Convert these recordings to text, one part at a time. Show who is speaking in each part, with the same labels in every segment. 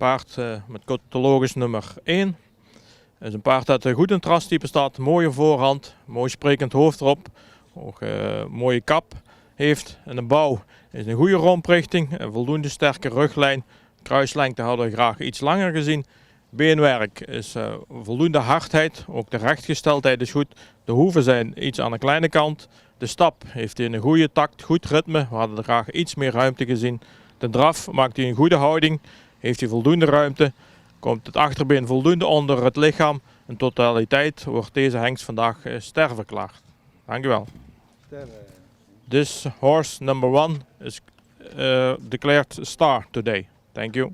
Speaker 1: paard met catalogus nummer 1. Het is een paard dat goed in het rastype staat, mooie voorhand, mooi sprekend hoofd erop, ook mooie kap heeft. En de bouw is een goede romprichting, een voldoende sterke ruglijn. Kruislengte hadden we graag iets langer gezien. Beenwerk is voldoende hardheid, ook de rechtgesteldheid is goed. De hoeven zijn iets aan de kleine kant. De stap heeft hij een goede takt, goed ritme. We hadden er graag iets meer ruimte gezien. De draf maakt hij een goede houding, heeft hij voldoende ruimte. Komt het achterbeen voldoende onder het lichaam. In totaliteit wordt deze hengst vandaag ster verklaard. Dankjewel. This horse number 1 is declared star today. Thank you.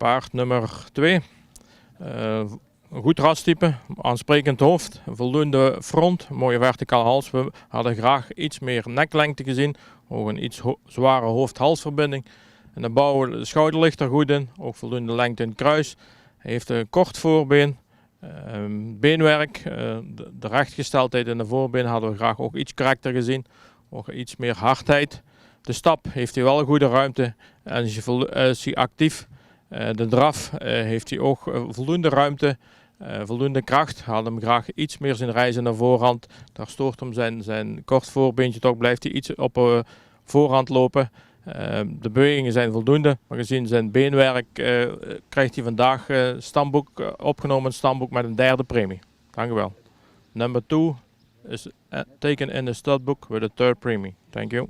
Speaker 1: Paard nummer 2. Een goed rastype, aansprekend hoofd, voldoende front, mooie verticale hals. We hadden graag iets meer neklengte gezien, ook een iets zware hoofd-halsverbinding. En de bouw, de schouder ligt er goed in, ook voldoende lengte in het kruis. Hij heeft een kort voorbeen, beenwerk, de rechtgesteldheid in de voorbeen hadden we graag ook iets correcter gezien, ook iets meer hardheid. De stap heeft hij wel goede ruimte en is hij actief. De draf heeft hij ook voldoende ruimte, voldoende kracht. Hadden hem graag iets meer zijn reizen naar voorhand. Daar stoort hem zijn kort voorbeentje toch, blijft hij iets op voorhand lopen. De bewegingen zijn voldoende, maar gezien zijn beenwerk krijgt hij vandaag stamboek opgenomen, een stamboek met een 3e premie. Dank u wel. Number 2 is taken in the stud book with a 3rd premie. Thank you.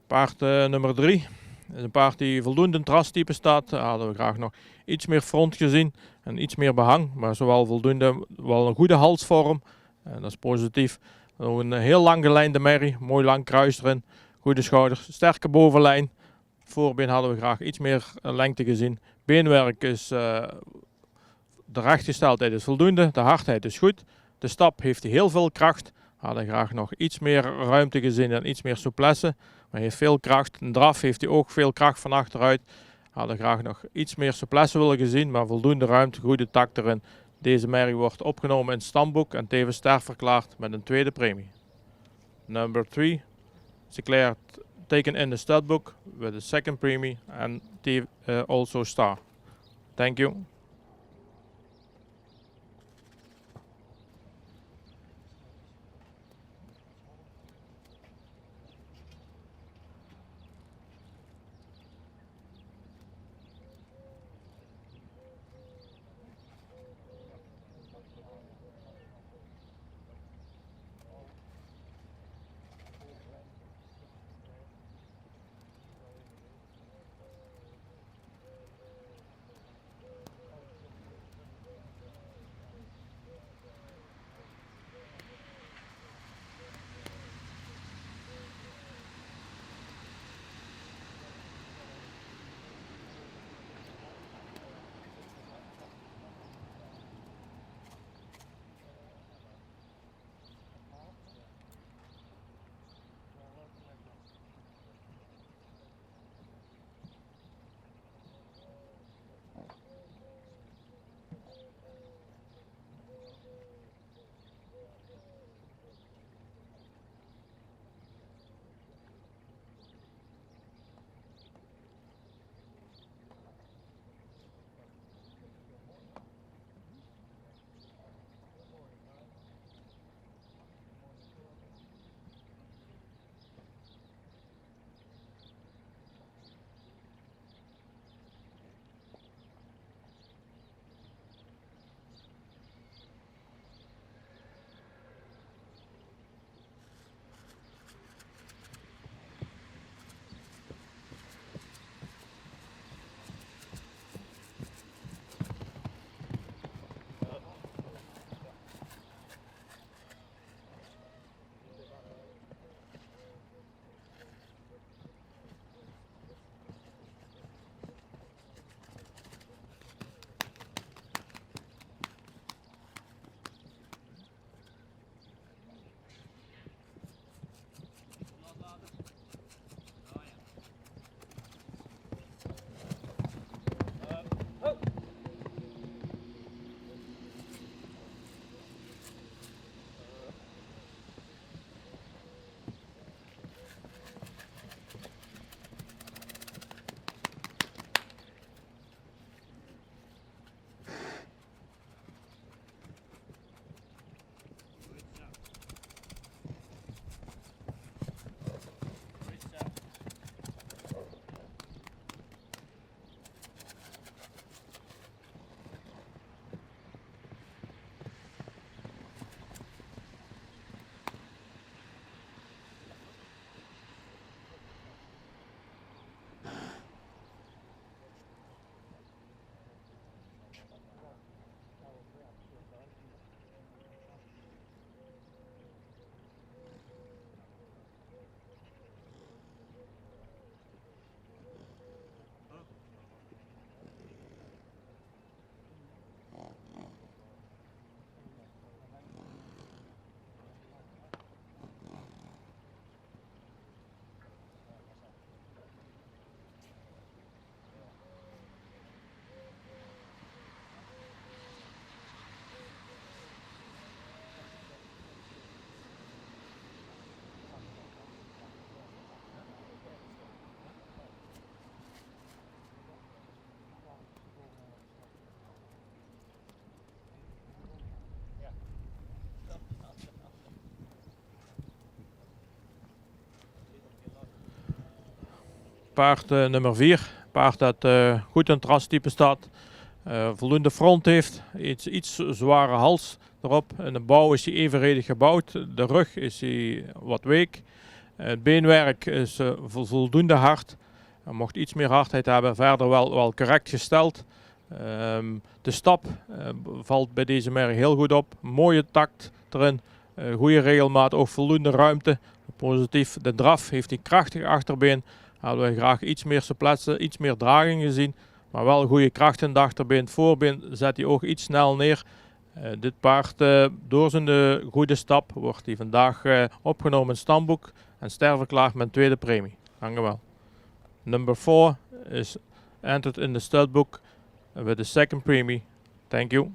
Speaker 1: Paard nummer 3 is een paard die voldoende in trastype staat. Daar hadden we graag nog iets meer front gezien en iets meer behang. Maar zowel voldoende, wel een goede halsvorm. En dat is positief. Een heel lang gelijnde merrie, mooi lang kruis erin. Goede schouders, sterke bovenlijn. Voorbeen hadden we graag iets meer lengte gezien. Beenwerk is, de rechtgesteldheid is voldoende, de hardheid is goed. De stap heeft hij heel veel kracht. Hadden graag nog iets meer ruimte gezien en iets meer souplesse. Maar hij heeft veel kracht. Een draf heeft hij ook veel kracht van achteruit. Hadden graag nog iets meer souplesse willen gezien, maar voldoende ruimte, goede takt erin. Deze merrie wordt opgenomen in het stamboek en tevens ster verklaard met een tweede premie. Number 3 is declared taken in the stud book with a second premie and also star. Thank you. Paard nummer 4. Paard dat goed in trastype staat. Voldoende front heeft. Iets zware hals erop. In de bouw is hij evenredig gebouwd. De rug is hij wat week. Het beenwerk is voldoende hard. Hij mocht iets meer hardheid hebben. Verder wel correct gesteld. De stap valt bij deze merk heel goed op. Mooie takt erin. Goede regelmaat, ook voldoende ruimte. Positief, de draf heeft een krachtig achterbeen. Hadden we graag iets meer souplesse, iets meer draging gezien. Maar wel goede kracht in het achterbeen. Het voorbeen zet hij ook iets snel neer. Dit paard, door zijn goede stap, wordt hij vandaag opgenomen in het stamboek en sterverklaard met een tweede premie. Dank u wel. Number 4 is entered in the stud book with the second premie. Thank you.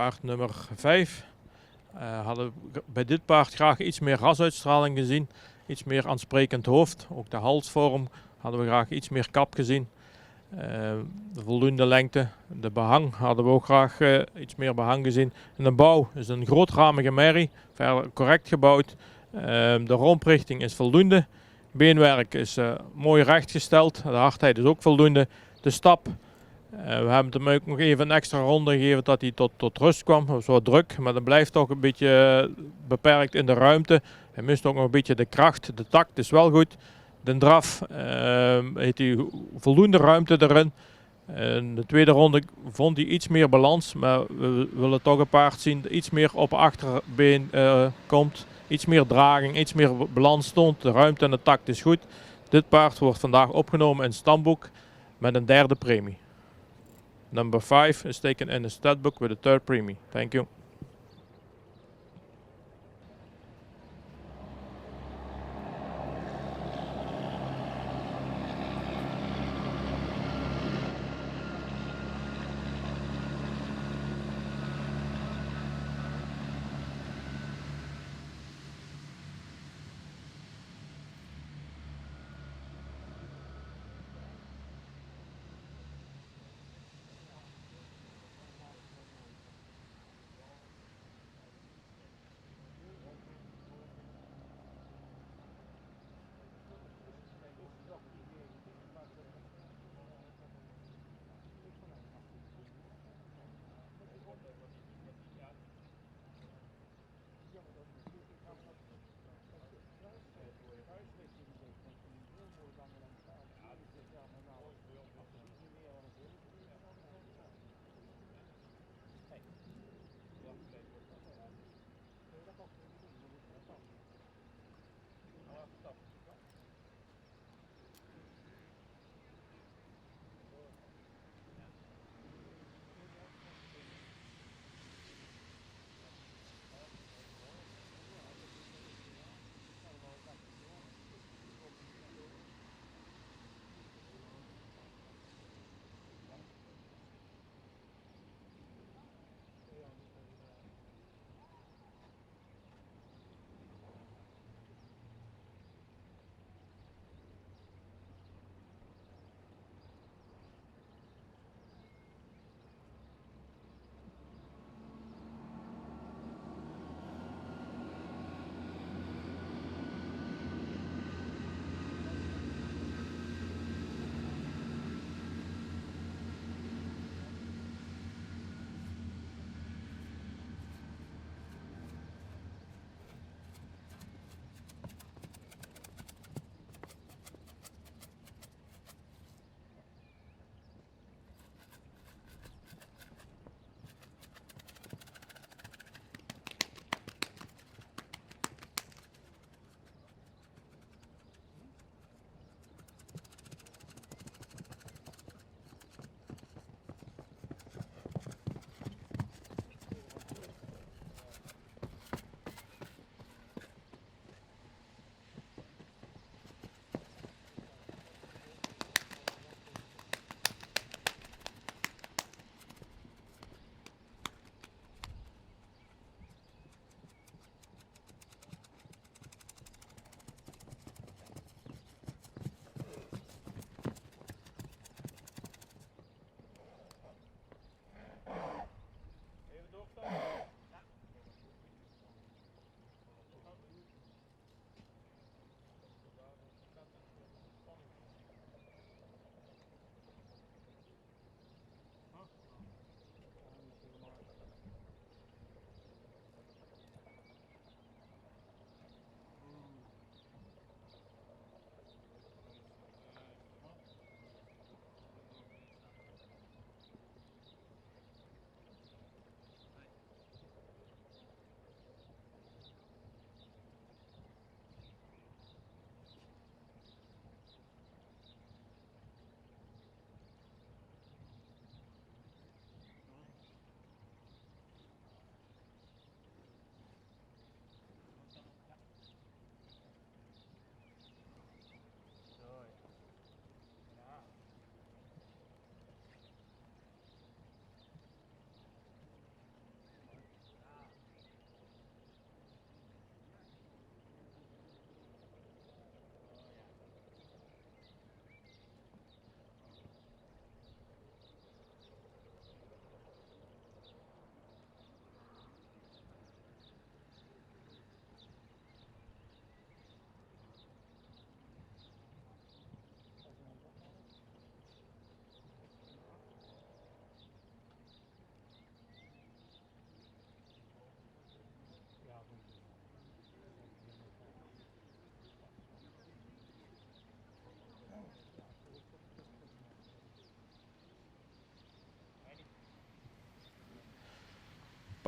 Speaker 1: Paard nummer 5. Hadden we bij dit paard graag iets meer rasuitstraling gezien. Iets meer aansprekend hoofd. Ook de halsvorm hadden we graag iets meer kap gezien. De voldoende lengte. De behang hadden we ook graag iets meer behang gezien. En de bouw is een grootramige merrie. Verder correct gebouwd. De romprichting is voldoende. Beenwerk is mooi rechtgesteld. De hardheid is ook voldoende. De stap. We hebben hem ook nog even een extra ronde gegeven dat hij tot rust kwam. Het was wat druk, maar dat blijft toch een beetje beperkt in de ruimte. Hij mist ook nog een beetje de kracht. De takt is wel goed. De draf heeft hij voldoende ruimte erin. In de tweede ronde vond hij iets meer balans, maar we willen toch een paard zien dat iets meer op achterbeen komt. Iets meer draging, iets meer balans stond. De ruimte en de takt is goed. Dit paard wordt vandaag opgenomen in het stamboek met een derde premie. Number 5 is taken in the stud book with a third premie. Thank you.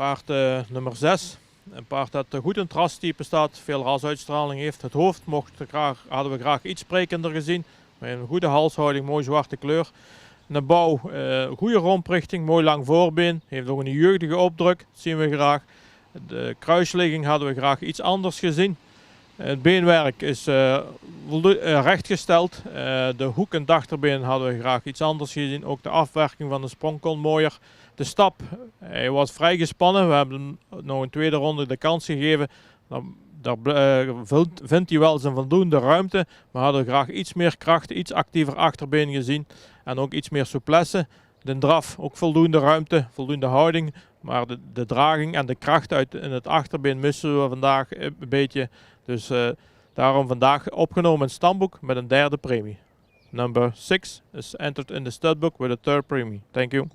Speaker 1: Paard nummer 6. Een paard dat goed in het rastype staat, veel rasuitstraling heeft. Het hoofd hadden we graag iets sprekender gezien. Met een goede halshouding, mooi zwarte kleur. De bouw, goede romprichting, mooi lang voorbeen. Heeft ook een jeugdige opdruk, dat zien we graag. De kruisligging hadden we graag iets anders gezien. Het beenwerk is rechtgesteld. De hoek en het achterbeen hadden we graag iets anders gezien. Ook de afwerking van de sprong kon mooier. De stap, hij was vrij gespannen. We hebben hem nog een tweede ronde de kans gegeven. Daar vindt hij wel zijn voldoende ruimte. Maar we hadden graag iets meer kracht, iets actiever achterbeen gezien. En ook iets meer souplesse. De draf, ook voldoende ruimte, voldoende houding. Maar de draging en de kracht in het achterbeen missen we vandaag een beetje. Dus daarom vandaag opgenomen in het stamboek met een derde premie. Number 6 is entered in the stud book with a third premie. Thank you.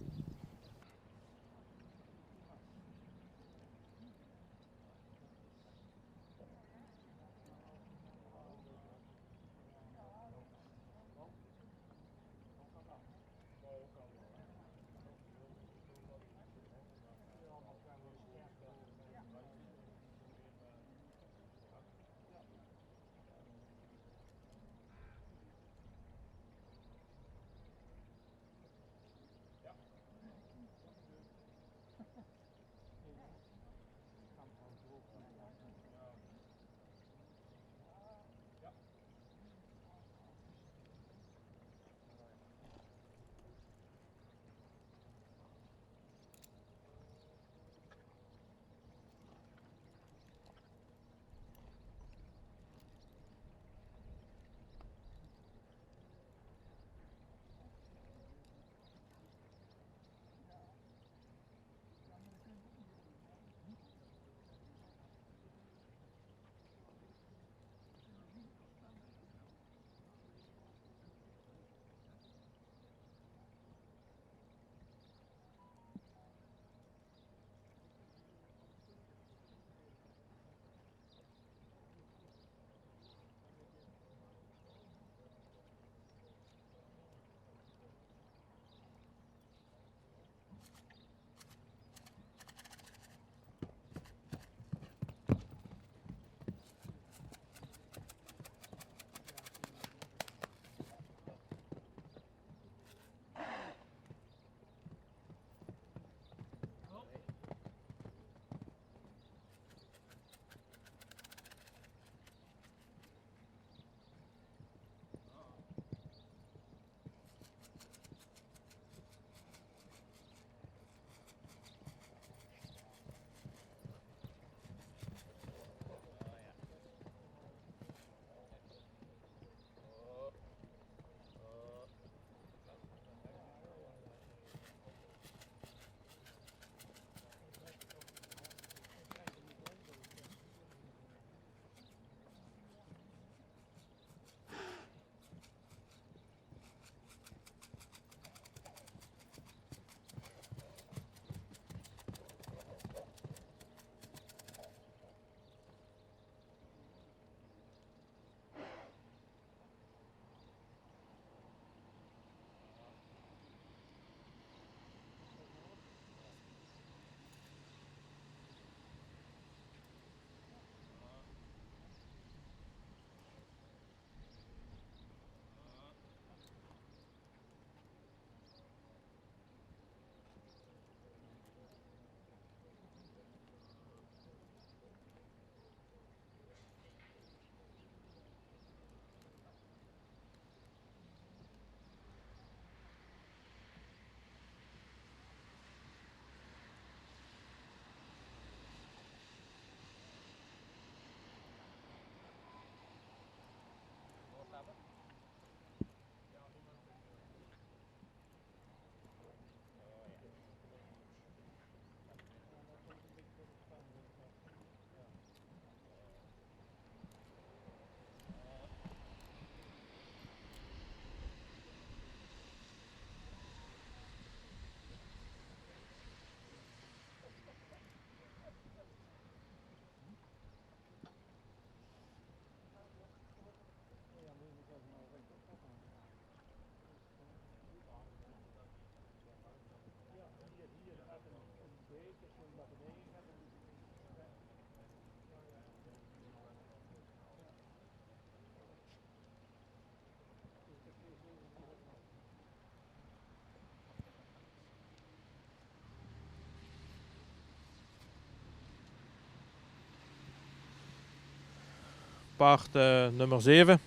Speaker 1: paard nummer 7. Een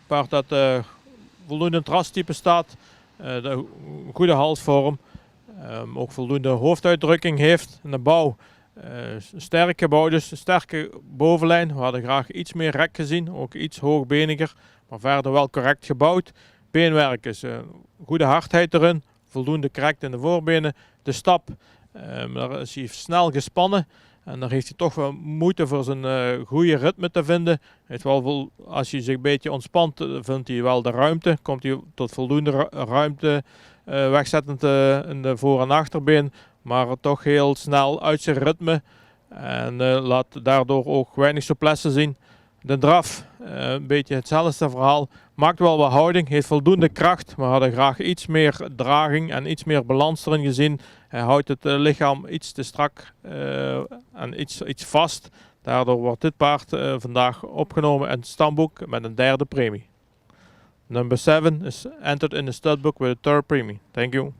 Speaker 1: paard dat voldoende trastype staat, de goede halsvorm, ook voldoende hoofduitdrukking heeft. In de bouw sterk gebouwd, dus een sterke bovenlijn. We hadden graag iets meer rek gezien, ook iets hoogbeniger, maar verder wel correct gebouwd. Beenwerk is goede hardheid erin, voldoende correct in de voorbenen. De stap, daar is hij snel gespannen. En daar heeft hij toch wel moeite voor zijn goede ritme te vinden. Heeft wel als hij zich een beetje ontspant, vindt hij wel de ruimte. Komt hij tot voldoende ruimte wegzettend in de voor- en achterbeen. Maar toch heel snel uit zijn ritme. En laat daardoor ook weinig souplesse zien. De draf, een beetje hetzelfde verhaal. Maakt wel wat houding, heeft voldoende kracht. We hadden graag iets meer draging en iets meer balans erin gezien. Hij houdt het lichaam iets te strak en iets vast. Daardoor wordt dit paard vandaag opgenomen in het stamboek met een derde premie. Number 7 is entered in the stud book with a third premie. Thank you.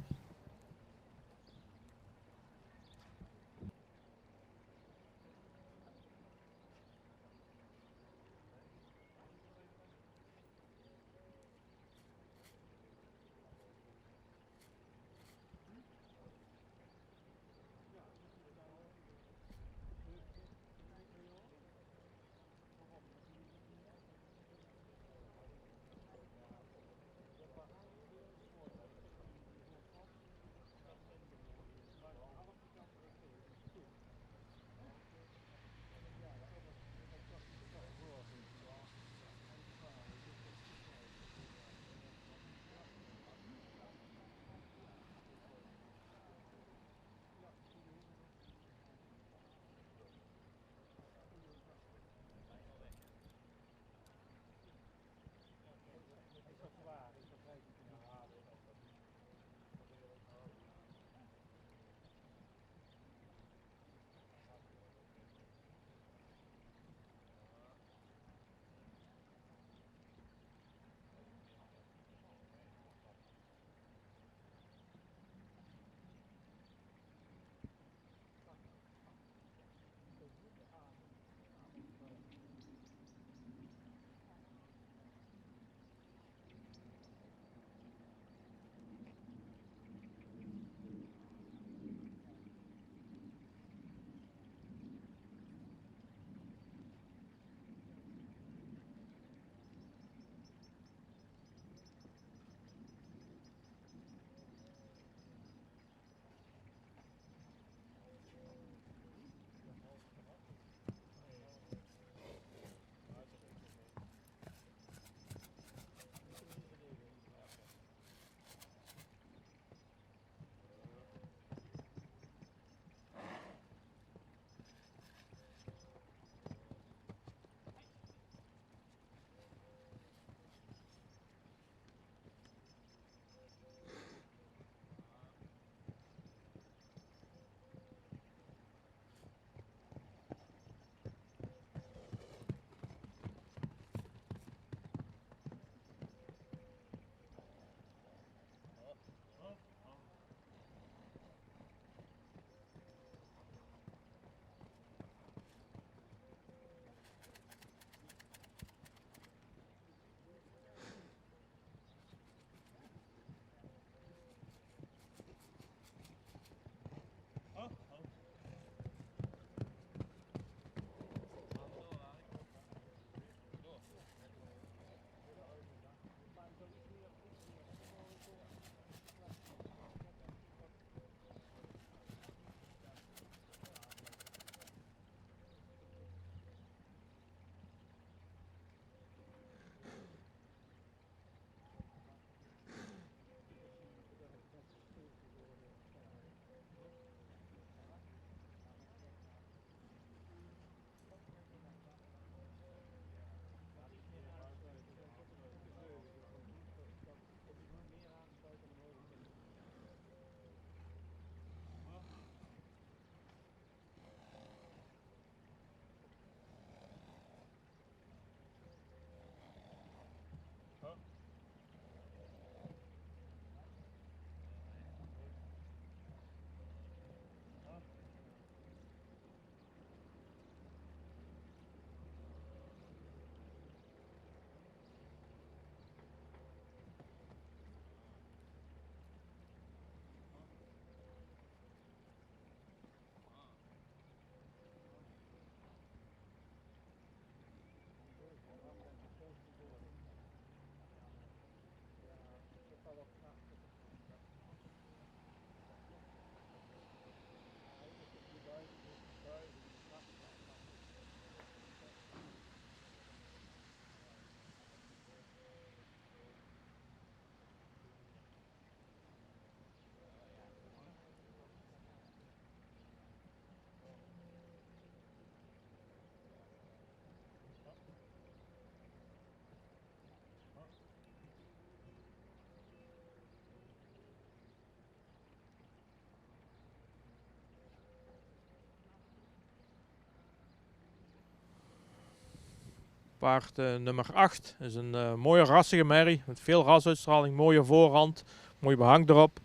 Speaker 1: Paard nummer 8 is een mooie rassige merrie met veel rasuitstraling, mooie voorhand, mooi behang erop.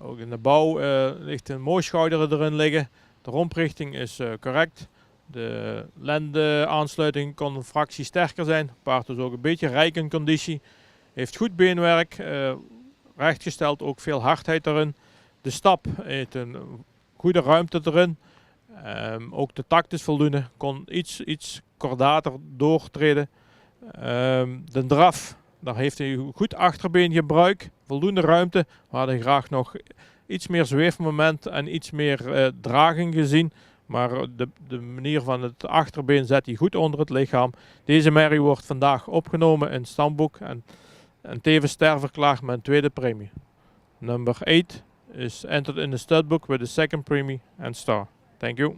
Speaker 1: Ook in de bouw ligt een mooi schouder erin liggen. De romprichting is correct. De lende-aansluiting kon een fractie sterker zijn. Het paard is ook een beetje rijk in conditie. Heeft goed beenwerk, rechtgesteld, ook veel hardheid erin. De stap heeft een goede ruimte erin. Ook de takt is voldoende. Kon iets kordater doortreden. De draf, daar heeft hij goed achterbeengebruik. Voldoende ruimte. We hadden graag nog iets meer zweefmoment en iets meer draging gezien. Maar de manier van het achterbeen zet hij goed onder het lichaam. Deze merrie wordt vandaag opgenomen in het stamboek en tevens sterverklaard met een tweede premie. Number 8 is entered in the studbook with the second premie and star. Thank you.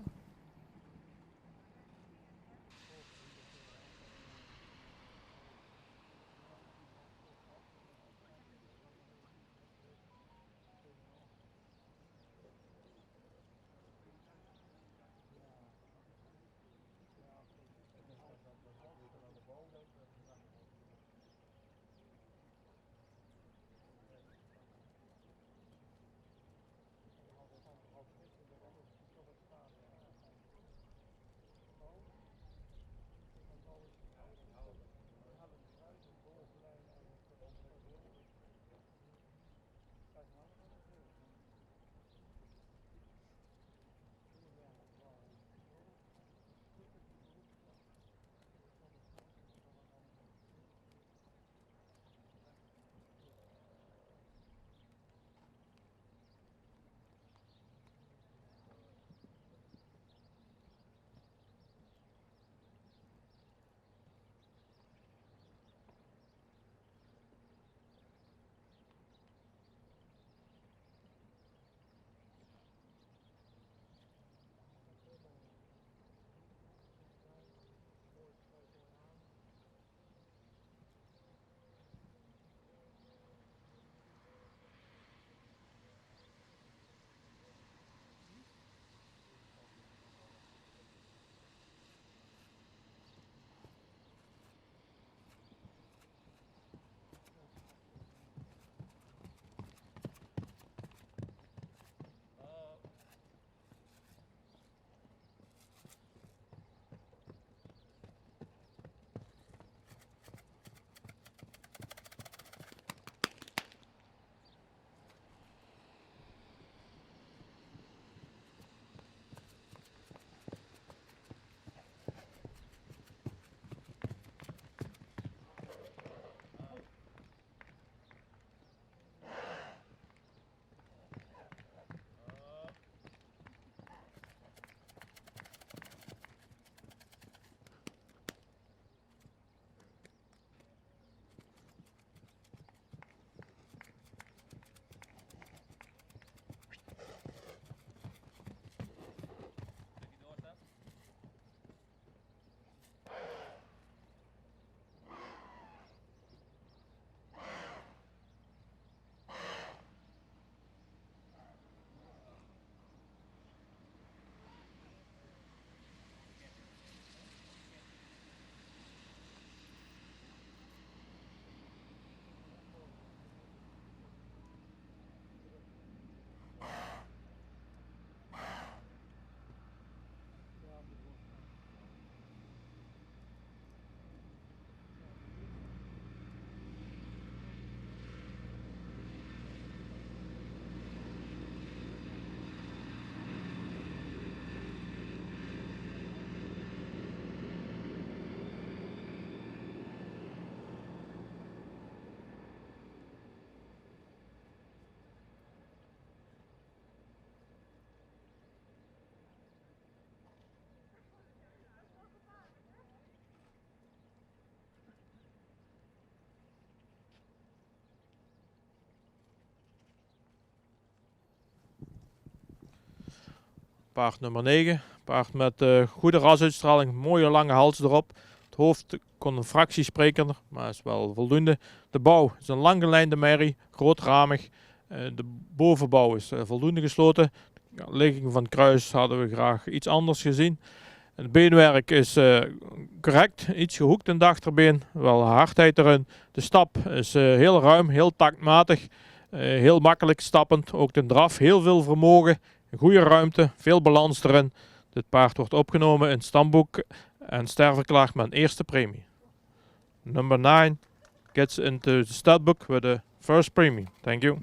Speaker 1: Paard nummer 9. Paard met goede rasuitstraling, mooie lange hals erop. Het hoofd kon een fractie spreken, maar is wel voldoende. De bouw is een langgelijnde merrie, grootramig. De bovenbouw is voldoende gesloten. De ligging van het kruis hadden we graag iets anders gezien. Het beenwerk is correct, iets gehoekt in het achterbeen, wel hardheid erin. De stap is heel ruim, heel taktmatig, heel makkelijk stappend. Ook de draf, heel veel vermogen, goede ruimte, veel balans erin. Dit paard wordt opgenomen in het stamboek en sterverklaard met een eerste premie. Number 9 gets into the stud book with the first premie. Thank you.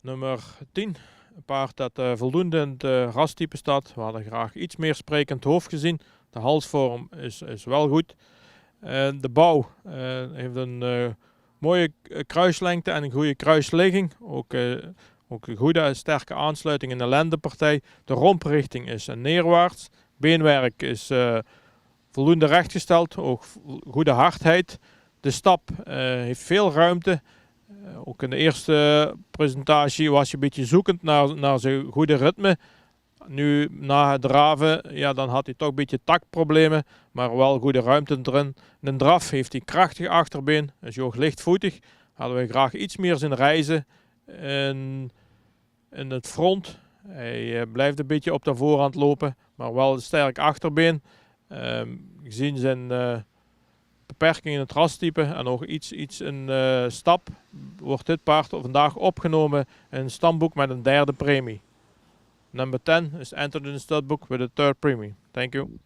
Speaker 1: Nummer 10. Een paard dat voldoende in het rastype staat. We hadden graag iets meer sprekend hoofd gezien. De halsvorm is wel goed. De bouw heeft een mooie kruislengte en een goede kruisligging. Ook een goede sterke aansluiting in de lendenpartij. De romprichting is neerwaarts. Beenwerk is voldoende rechtgesteld. Ook goede hardheid. De stap heeft veel ruimte. Ook in de eerste presentatie was je een beetje zoekend naar zijn goede ritme. Nu na het draven, ja, dan had hij toch een beetje taktproblemen, maar wel goede ruimte erin. In de draf heeft hij krachtig achterbeen, is hij ook lichtvoetig. Hadden we graag iets meer zien reizen in het front. Hij blijft een beetje op de voorhand lopen, maar wel een sterk achterbeen. Gezien zijn beperking in het rastype en nog iets in stap, wordt dit paard vandaag opgenomen in een stamboek met een derde premie. Number 10 is entered in the stud book with a third premie. Thank you.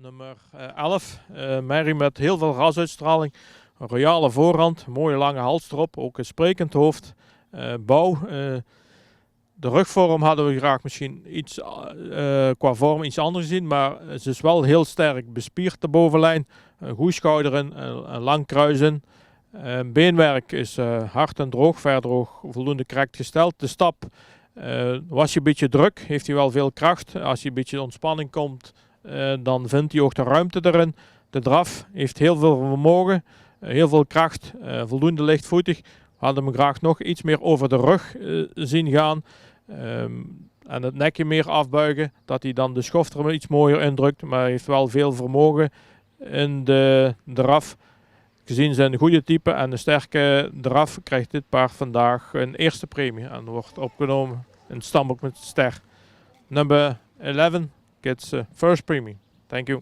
Speaker 1: Nummer 11, merrie met heel veel rasuitstraling, een royale voorhand, mooie lange hals erop, ook een sprekend hoofd, bouw. De rugvorm hadden we graag misschien iets qua vorm iets anders gezien, maar ze is wel heel sterk bespierd, de bovenlijn. Een goede schouder in, een lang kruis in. Beenwerk is hard en droog, verder ook voldoende correct gesteld. De stap was je een beetje druk, heeft hij wel veel kracht. Als je een beetje ontspanning komt, dan vindt hij ook de ruimte erin. De draf heeft heel veel vermogen, heel veel kracht, voldoende lichtvoetig. We hadden hem graag nog iets meer over de rug zien gaan. En het nekje meer afbuigen, dat hij dan de schoft er iets mooier indrukt. Maar hij heeft wel veel vermogen in de draf. Gezien zijn goede type en een sterke draf krijgt dit paard vandaag een eerste premie. En wordt opgenomen in het stamboek met ster. Number 11 gets first premie. Thank you.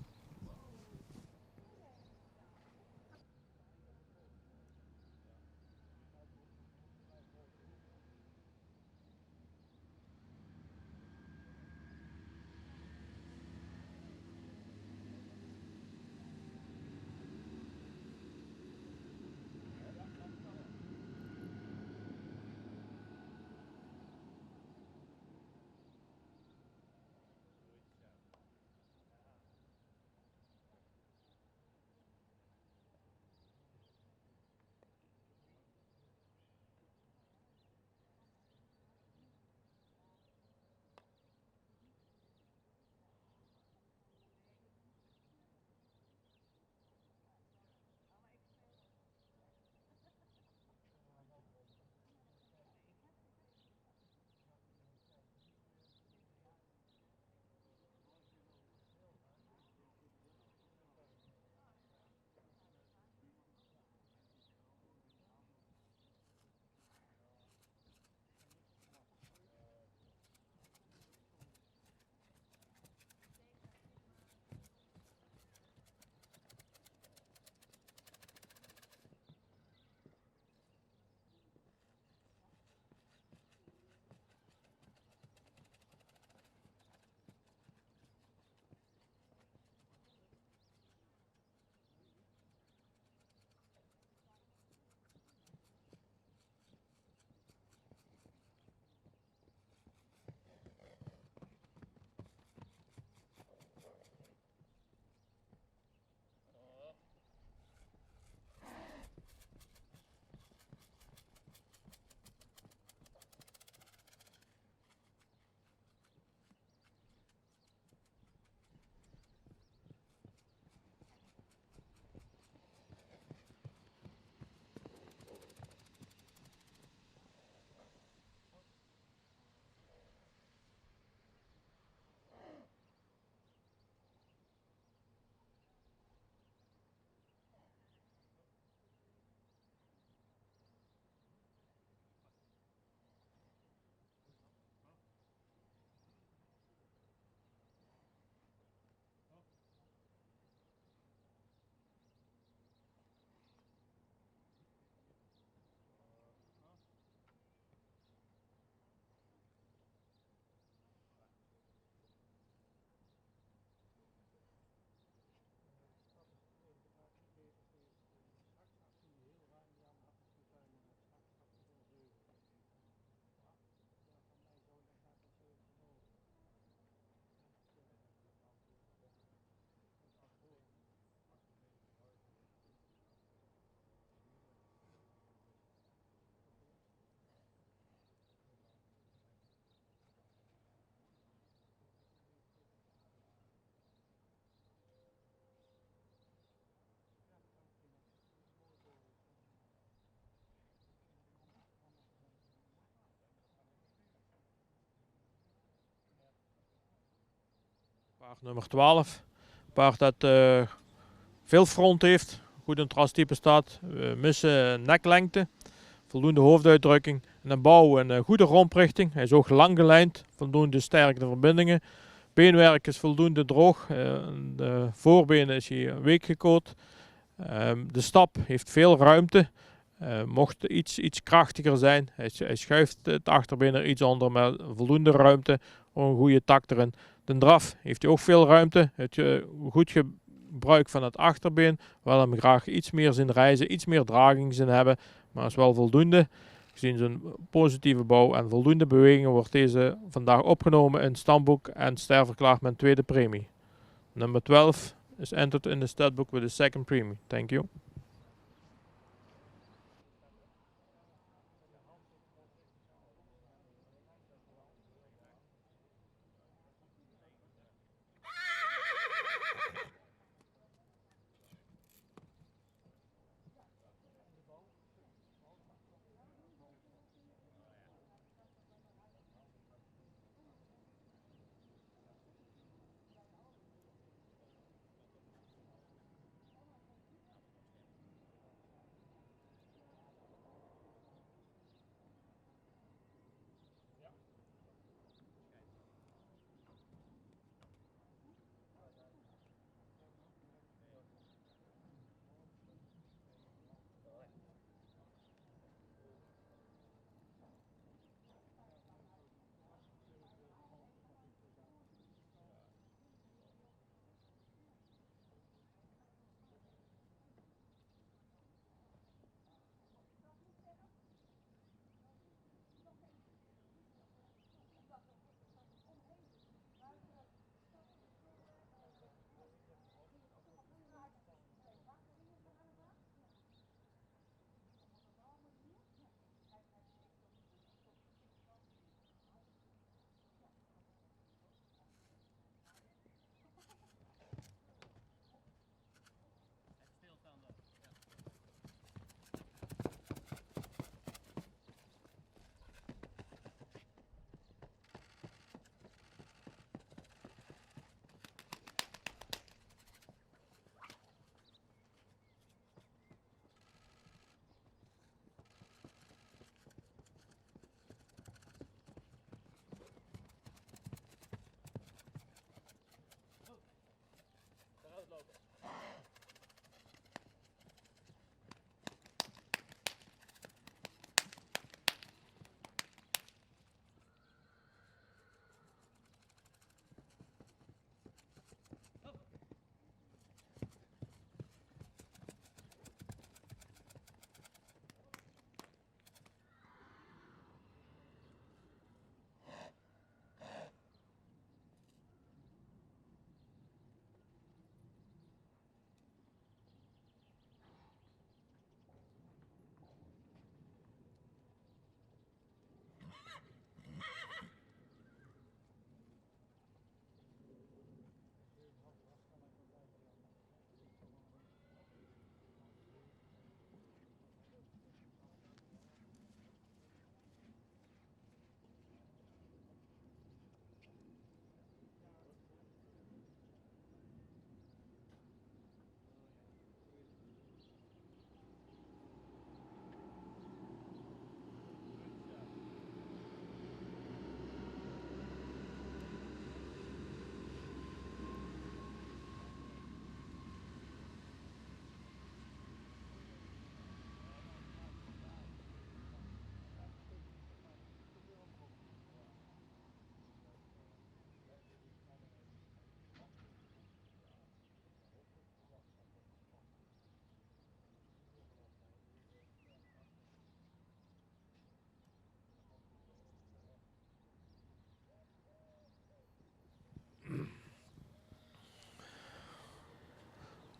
Speaker 1: Paard nummer 12. Paard dat veel front heeft, goed in het rastype staat, missen neklengte, voldoende hoofduitdrukking en een bouw en een goede romprichting. Hij is ook lang gelijnd, voldoende sterke verbindingen. Beenwerk is voldoende droog, de voorbenen is hij week gekoot. De stap heeft veel ruimte. Mocht iets krachtiger zijn, hij schuift het achterbeen er iets onder, maar voldoende ruimte, een goede tak erin. De draf heeft hij ook veel ruimte. Het goed gebruik van het achterbeen. We willen hem graag iets meer zien reizen, iets meer draging zien hebben. Maar is wel voldoende. Gezien zijn positieve bouw en voldoende bewegingen wordt deze vandaag opgenomen in het stamboek en sterverklaard met een tweede premie. Number 12 is entered in the stud with a second premie. Thank you.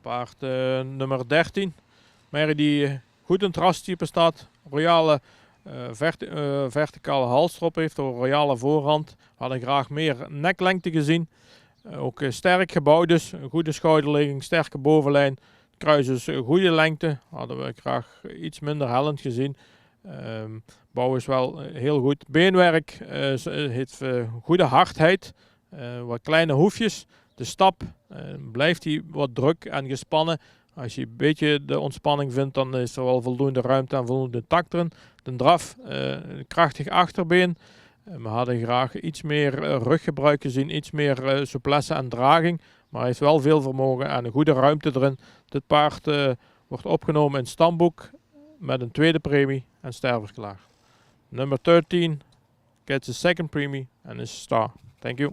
Speaker 1: Paard nummer 13. Merrie die goed in het rastype staat. Royale verticale halstrop heeft, een royale voorhand. Hadden graag meer neklengte gezien. Ook sterk gebouwd dus. Een goede schouderligging, sterke bovenlijn. Kruis is een goede lengte. Hadden we graag iets minder hellend gezien. Bouw is wel heel goed. Beenwerk heeft goede hardheid. Wat kleine hoefjes. De stap blijft hij wat druk en gespannen. Als je een beetje de ontspanning vindt, dan is er wel voldoende ruimte en voldoende takt erin. De draf, krachtig achterbeen. We hadden graag iets meer ruggebruik gezien, iets meer souplesse en draging. Maar hij heeft wel veel vermogen en een goede ruimte erin. Dit paard wordt opgenomen in het stamboek met een tweede premie en sterverklaar. Number 13 gets a second premie and is star. Thank you.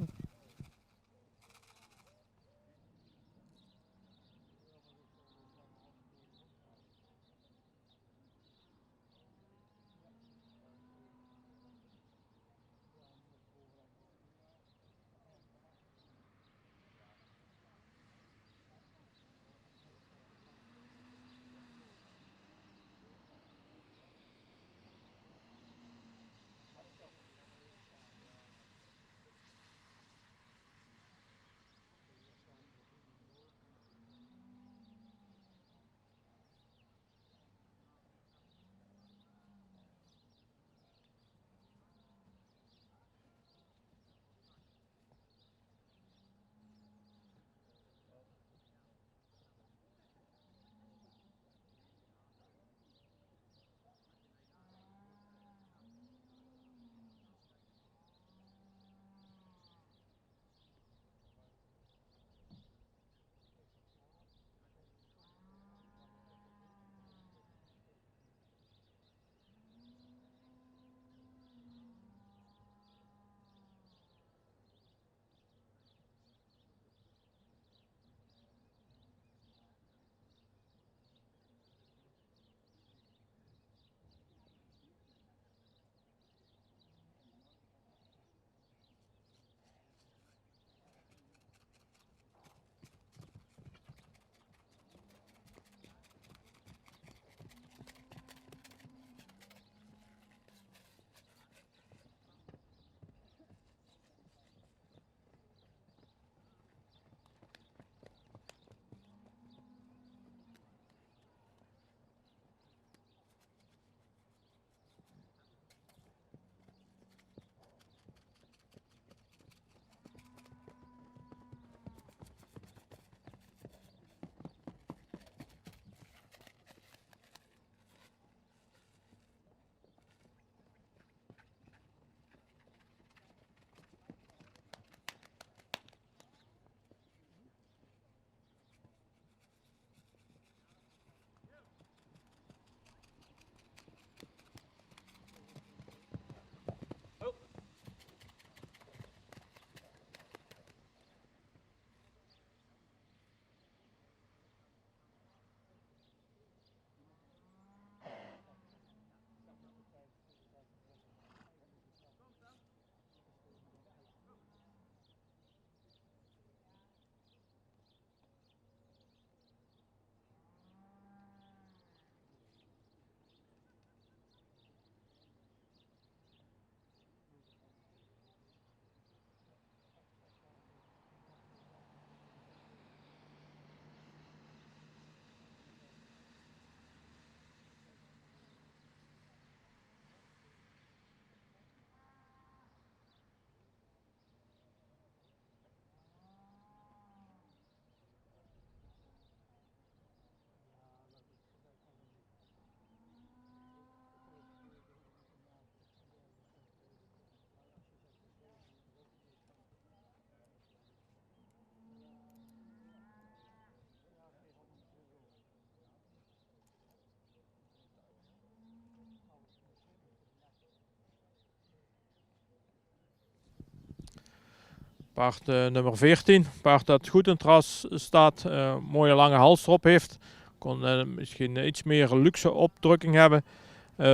Speaker 1: Paard nummer 14. Paard dat goed in het ras staat. Mooie lange hals erop heeft. Kon misschien iets meer luxe opdrukking hebben.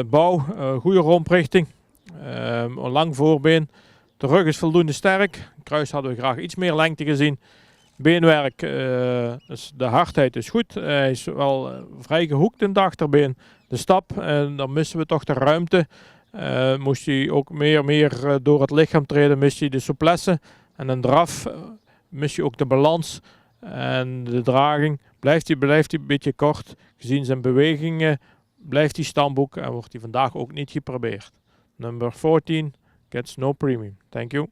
Speaker 1: Bouw, goede romprichting. Een lang voorbeen. De rug is voldoende sterk. Kruis hadden we graag iets meer lengte gezien. Beenwerk, dus de hardheid is goed. Hij is wel vrij gehoekt in het achterbeen. De stap, dan missen we toch de ruimte. Moest hij ook meer door het lichaam treden, mist hij de souplesse. En een draf mis je ook de balans en de draging. Blijft hij een beetje kort. Gezien zijn bewegingen blijft hij stamboek en wordt hij vandaag ook niet geprobeerd. Number 14 gets no premium. Thank you.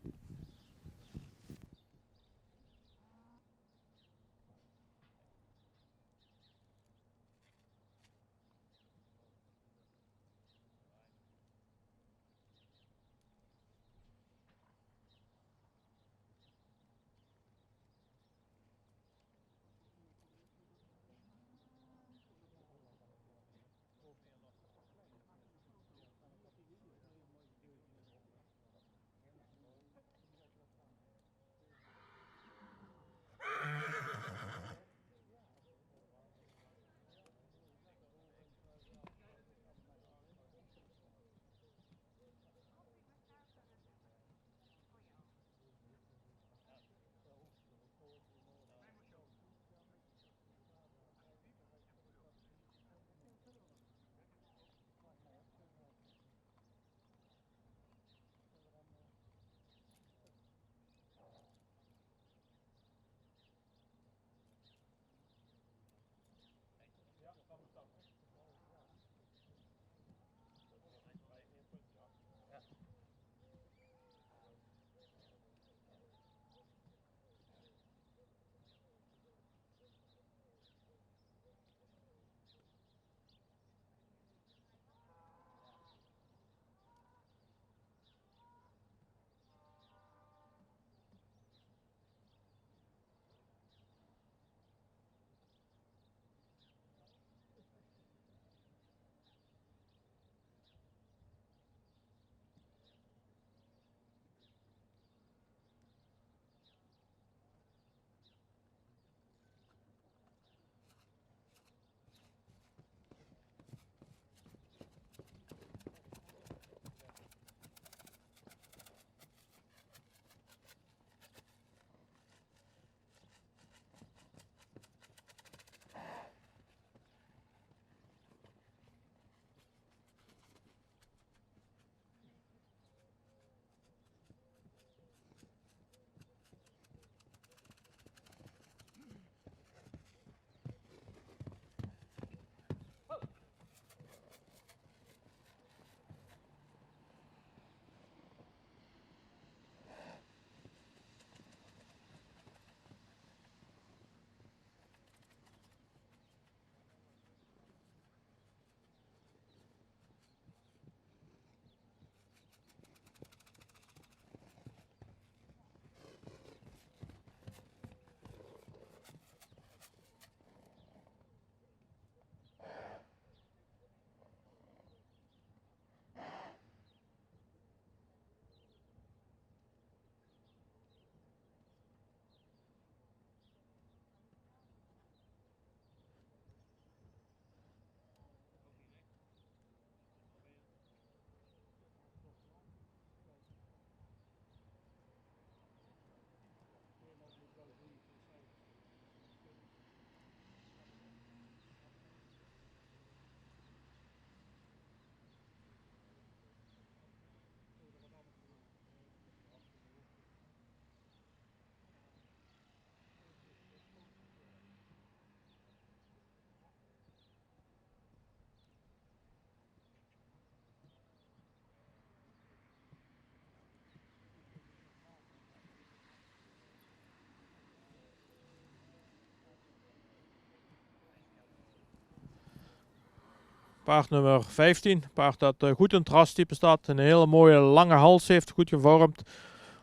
Speaker 1: Paard nummer 15. Paard dat goed in het rastype staat. Een hele mooie lange hals heeft. Goed gevormd.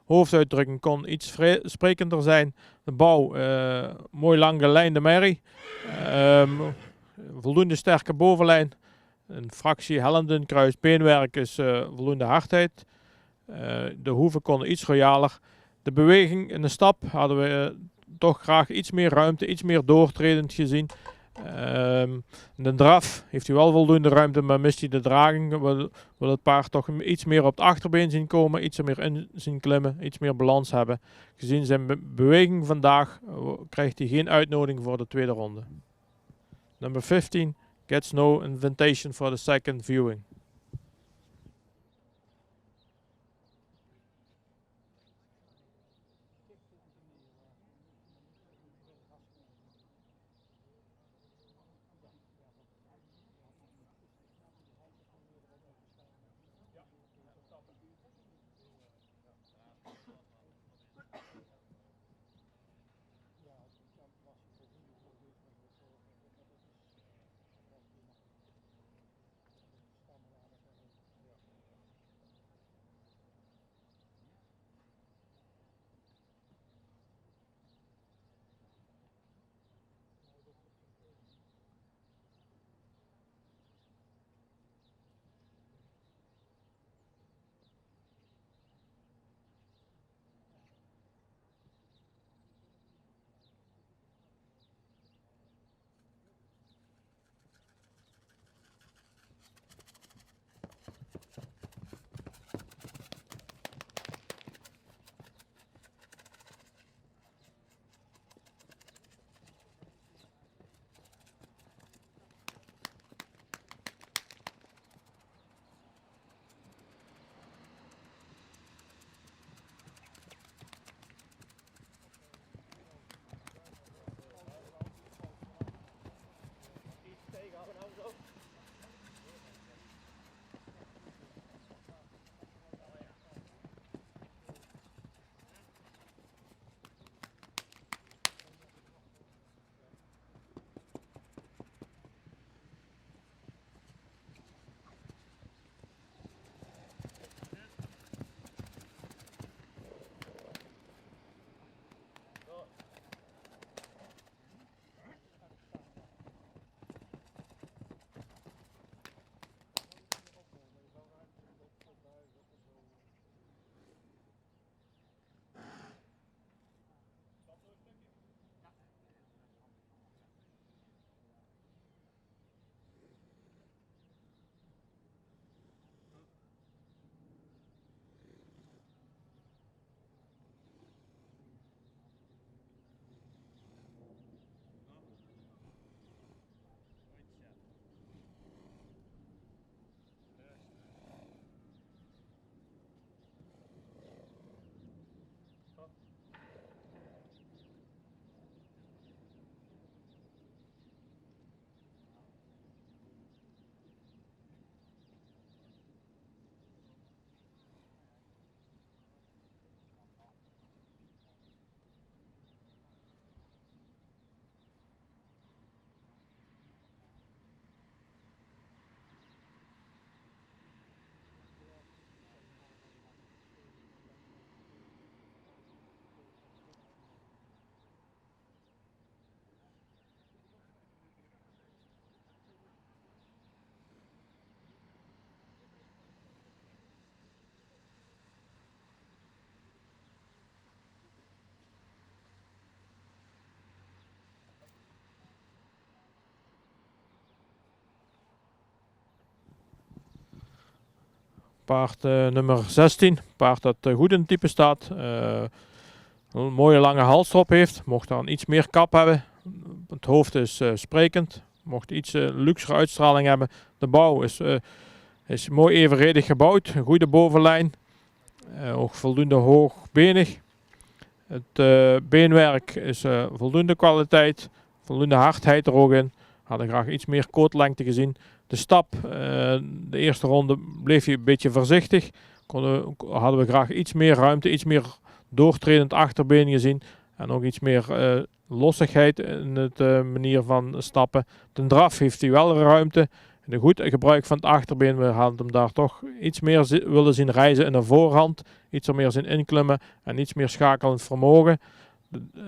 Speaker 1: Hoofduitdrukking kon iets sprekender zijn. De bouw, mooi lang gelijnde merrie. Voldoende sterke bovenlijn. Een fractie hellenden kruis beenwerk is voldoende hardheid. De hoeven konden iets royaler. De beweging in de stap hadden we toch graag iets meer ruimte, iets meer doortredend gezien. De draf heeft hij wel voldoende ruimte, maar mist hij de draging. Wil het paard toch iets meer op het achterbeen zien komen, iets meer in zien klimmen, iets meer balans hebben. Gezien zijn beweging vandaag krijgt hij geen uitnodiging voor de tweede ronde. Number 15 gets no invitation for the second viewing. Paard nummer 16, paard dat goed in het type staat. Een mooie lange halsstrop heeft, mocht dan iets meer kap hebben. Het hoofd is sprekend, mocht iets luxere uitstraling hebben. De bouw is mooi evenredig gebouwd, een goede bovenlijn. Ook voldoende hoogbenig. Het beenwerk is voldoende kwaliteit, voldoende hardheid er ook in. Hadden graag iets meer kootlengte gezien. De stap, de eerste ronde bleef hij een beetje voorzichtig. Hadden we graag iets meer ruimte, iets meer doortredend achterbeen gezien. En ook iets meer lossigheid in de manier van stappen. De draf heeft hij wel ruimte. Een goed gebruik van het achterbeen. We hadden hem daar toch iets meer willen zien reizen in de voorhand. Iets meer zien inklimmen en iets meer schakelend vermogen.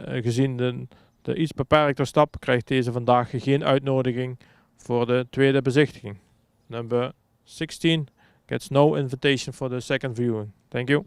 Speaker 1: Gezien de iets beperkte stap krijgt deze vandaag geen uitnodiging voor de tweede bezichtiging. Number 16 gets no invitation for the second viewing. Thank you.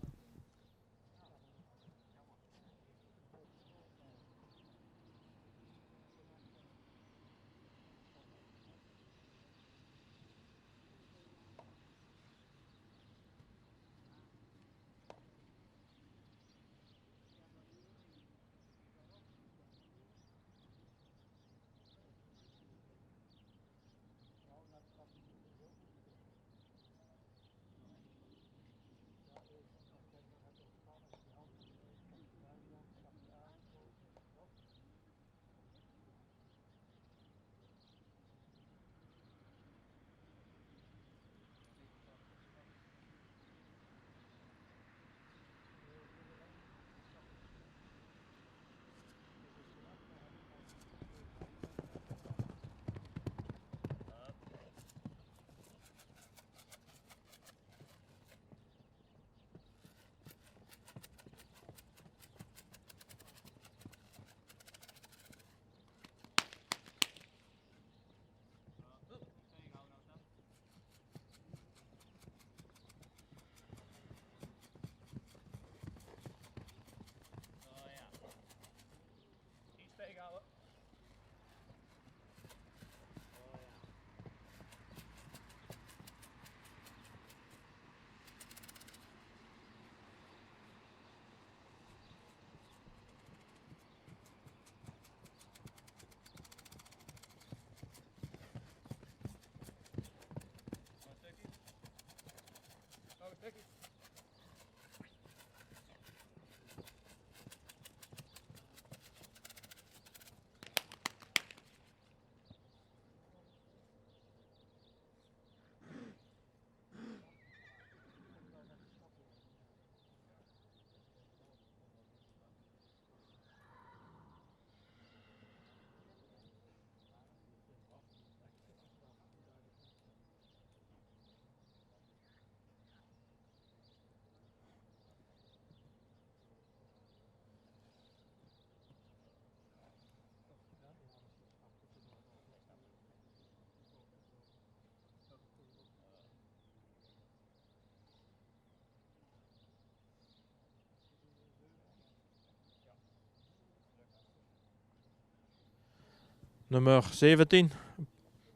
Speaker 1: Nummer 17. Een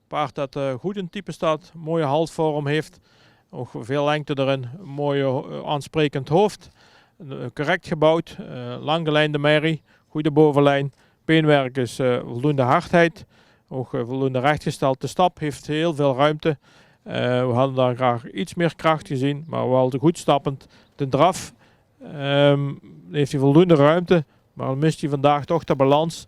Speaker 1: paard dat goed in type staat. Mooie halsvorm heeft. Ook veel lengte erin. Een mooie aansprekend hoofd. Correct gebouwd. Lang gelijnde merrie. Goede bovenlijn. Beenwerk is voldoende hardheid. Ook voldoende rechtgesteld. De stap heeft heel veel ruimte. We hadden daar graag iets meer kracht gezien. Maar wel goed stappend. De draf heeft hij voldoende ruimte. Maar dan mist hij vandaag toch de balans.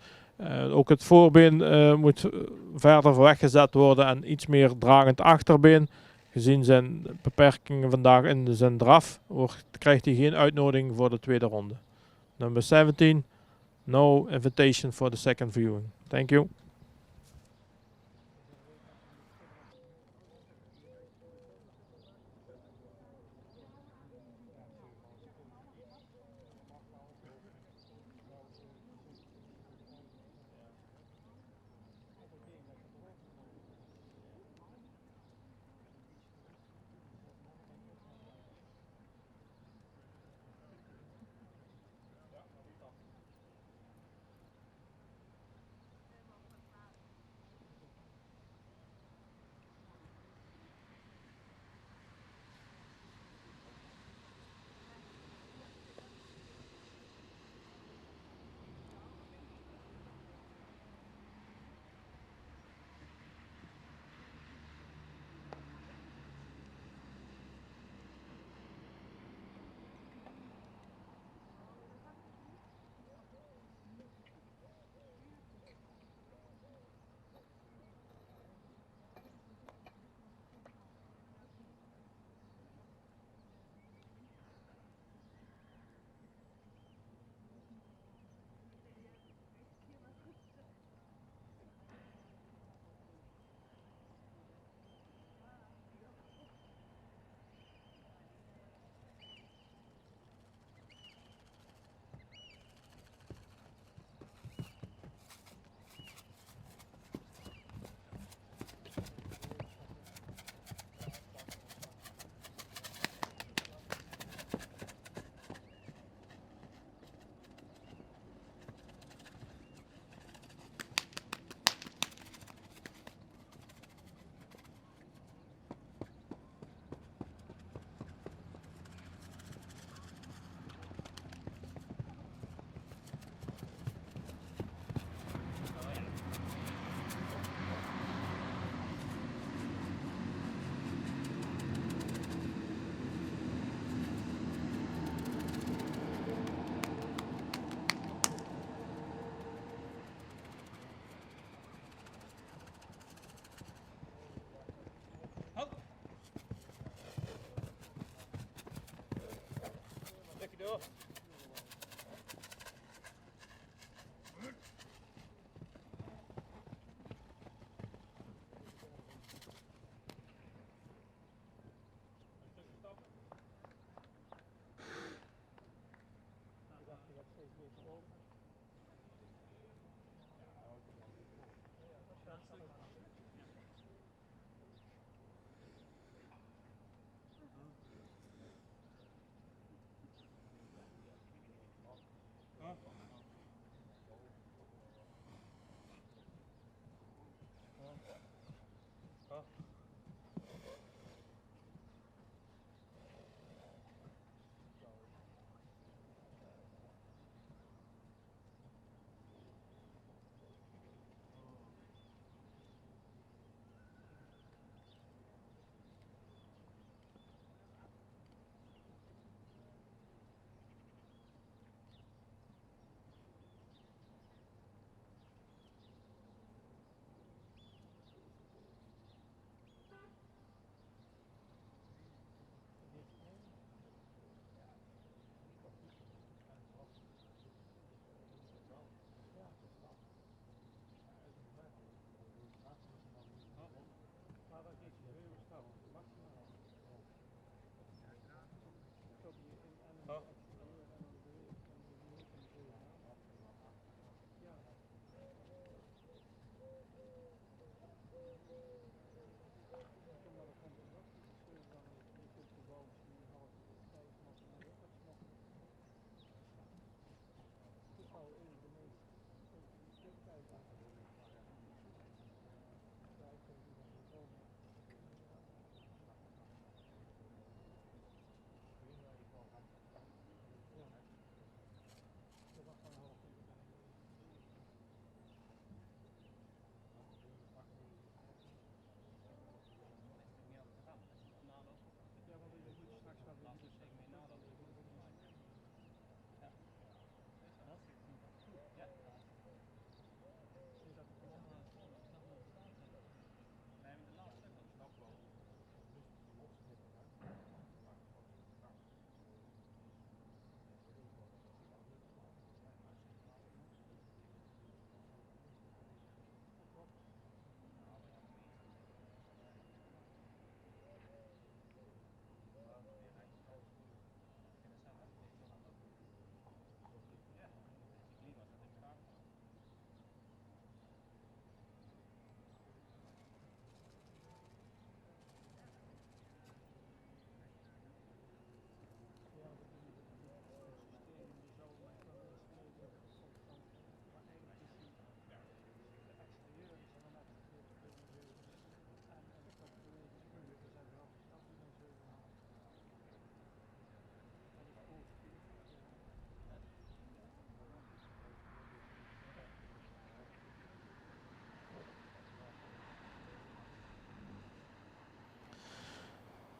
Speaker 1: Ook het voorbeen moet verder weggezet worden en iets meer dragend achterbeen. Gezien zijn beperkingen vandaag in zijn draf krijgt hij geen uitnodiging voor de tweede ronde. Number 17, no invitation for the second viewing. Thank you.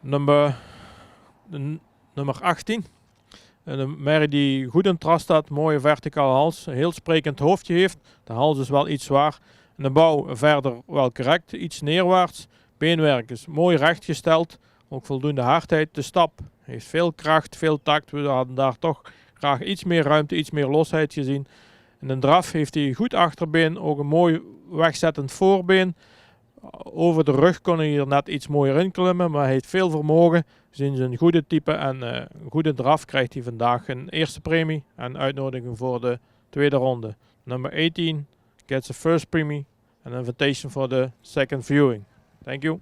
Speaker 1: Nummer 18. Een merrie die goed in het ras staat, mooie verticale hals, een heel sprekend hoofdje heeft. De hals is wel iets zwaar. En de bouw verder wel correct, iets neerwaarts. Beenwerk is mooi rechtgesteld, ook voldoende hardheid. De stap heeft veel kracht, veel tact. We hadden daar toch graag iets meer ruimte, iets meer losheid gezien. En de draf heeft hij goed achterbeen, ook een mooi wegzettend voorbeen. Over de rug kon hij hier net iets mooier inklimmen, maar hij heeft veel vermogen. Gezien zijn goede type en goede draf krijgt hij vandaag een eerste premie en uitnodiging voor de tweede ronde. Number 18 gets a first premie and invitation for the second viewing. Thank you.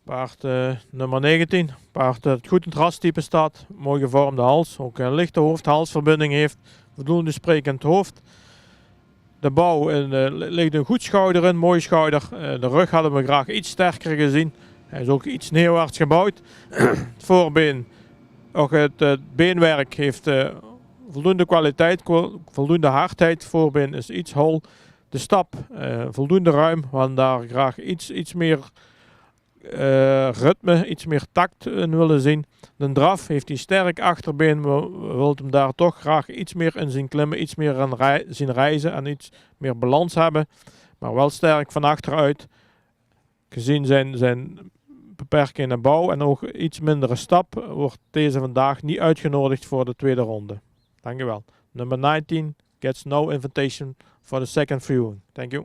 Speaker 1: Paard nummer 19. Paard dat goed in het rastype staat. Mooi gevormde hals. Ook een lichte hoofd-halsverbinding heeft. Voldoende sprekend hoofd. De bouw ligt een goed schouder in. Mooie schouder. De rug hadden we graag iets sterker gezien. Hij is ook iets neerwaarts gebouwd. Het voorbeen. Ook het beenwerk heeft voldoende kwaliteit. Voldoende hardheid. Het voorbeen is iets hol. De stap voldoende ruim. We hadden daar graag iets meer ritme, iets meer tact in willen zien. De draf heeft hij sterk achterbeen. We willen hem daar toch graag iets meer in zien klimmen. Iets meer aan zien reizen en iets meer balans hebben. Maar wel sterk van achteruit. Gezien zijn beperking in de bouw en ook iets mindere stap wordt deze vandaag niet uitgenodigd voor de tweede ronde. Dankjewel. Number 19 gets no invitation for the second viewing. Thank you.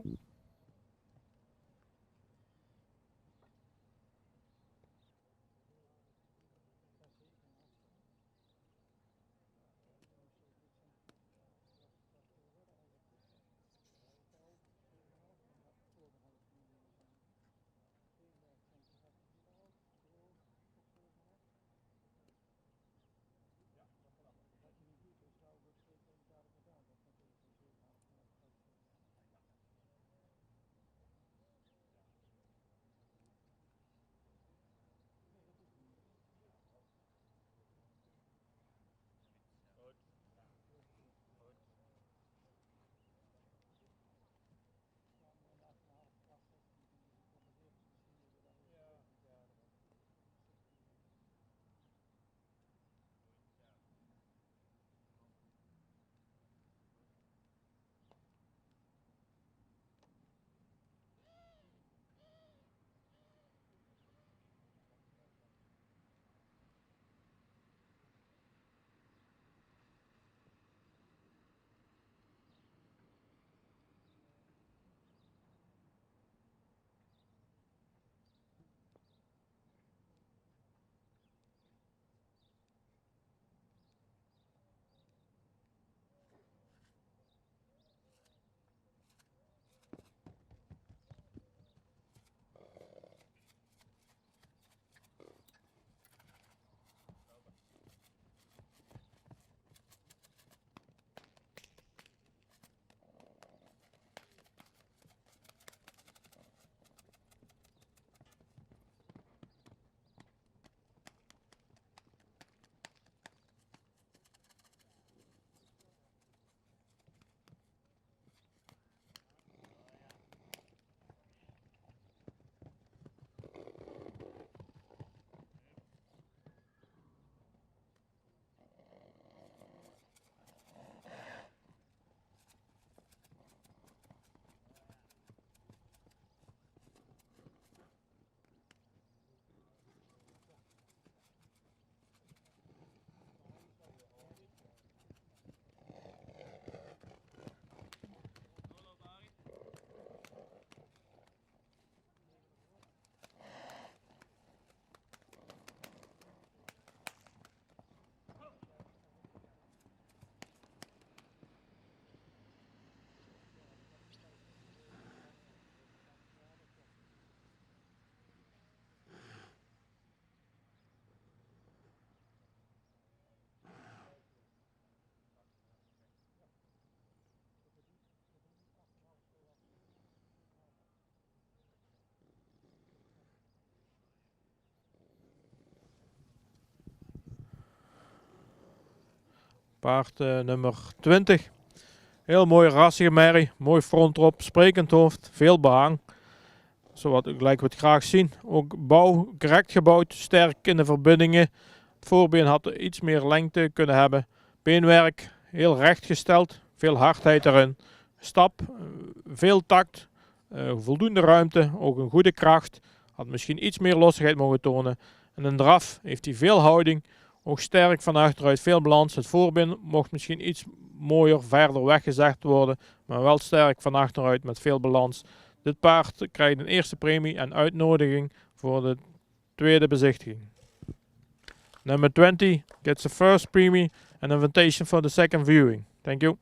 Speaker 1: Paard nummer 20. Heel mooi rassige merrie, mooi frontrop, sprekend hoofd, veel behang. Zoals gelijk we het graag zien. Ook bouw correct gebouwd, sterk in de verbindingen. Het voorbeen had iets meer lengte kunnen hebben. Beenwerk heel recht gesteld, veel hardheid erin. Stap, veel tact, voldoende ruimte, ook een goede kracht. Had misschien iets meer lossigheid mogen tonen. En een draf heeft hij veel houding. Ook sterk van achteruit, veel balans. Het voorbeen mocht misschien iets mooier verder weggezegd worden. Maar wel sterk van achteruit met veel balans. Dit paard krijgt een eerste premie en uitnodiging voor de tweede bezichtiging. Number 20 gets the first premie and invitation for the second viewing. Thank you.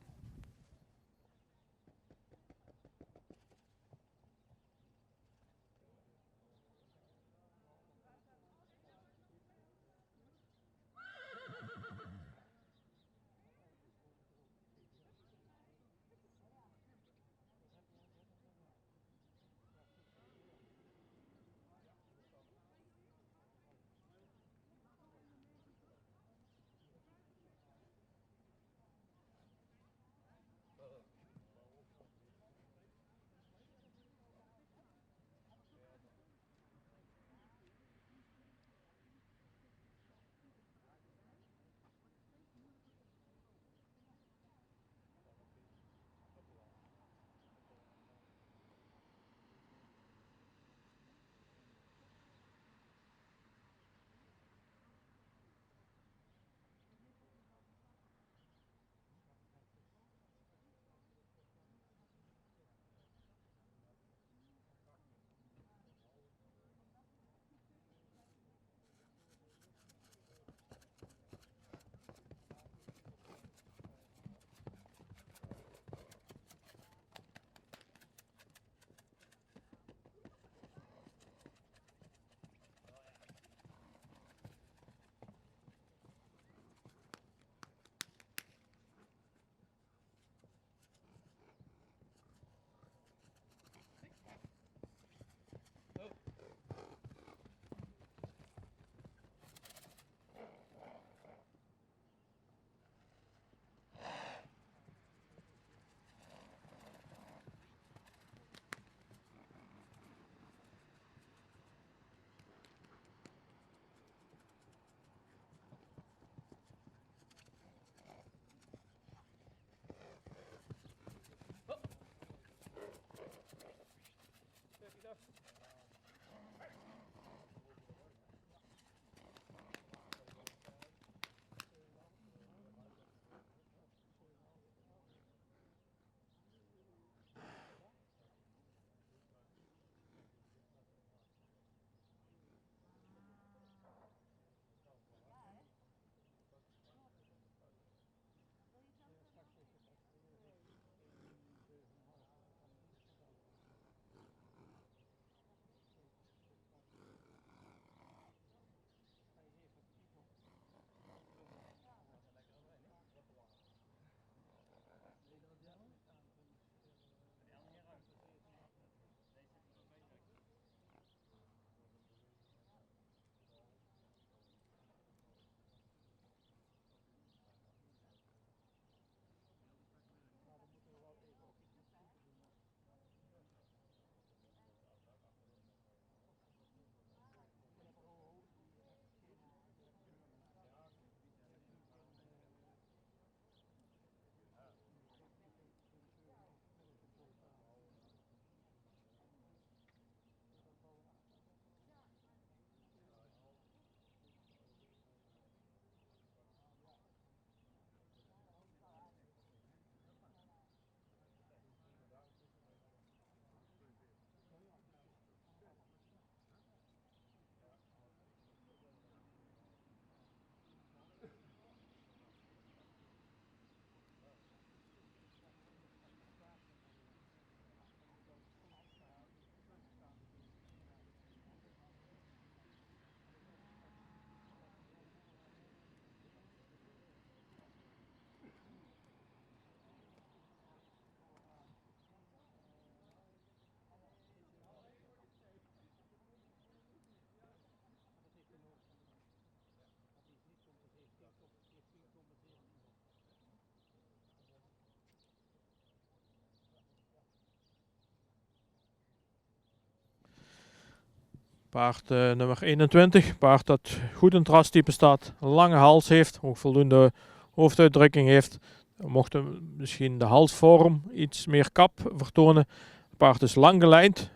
Speaker 1: Paard nummer 21, paard dat goed in het rastype staat, een lange hals heeft, ook voldoende hoofduitdrukking heeft. Mocht misschien de halsvorm iets meer kap vertonen. Het paard is lang gelijnd,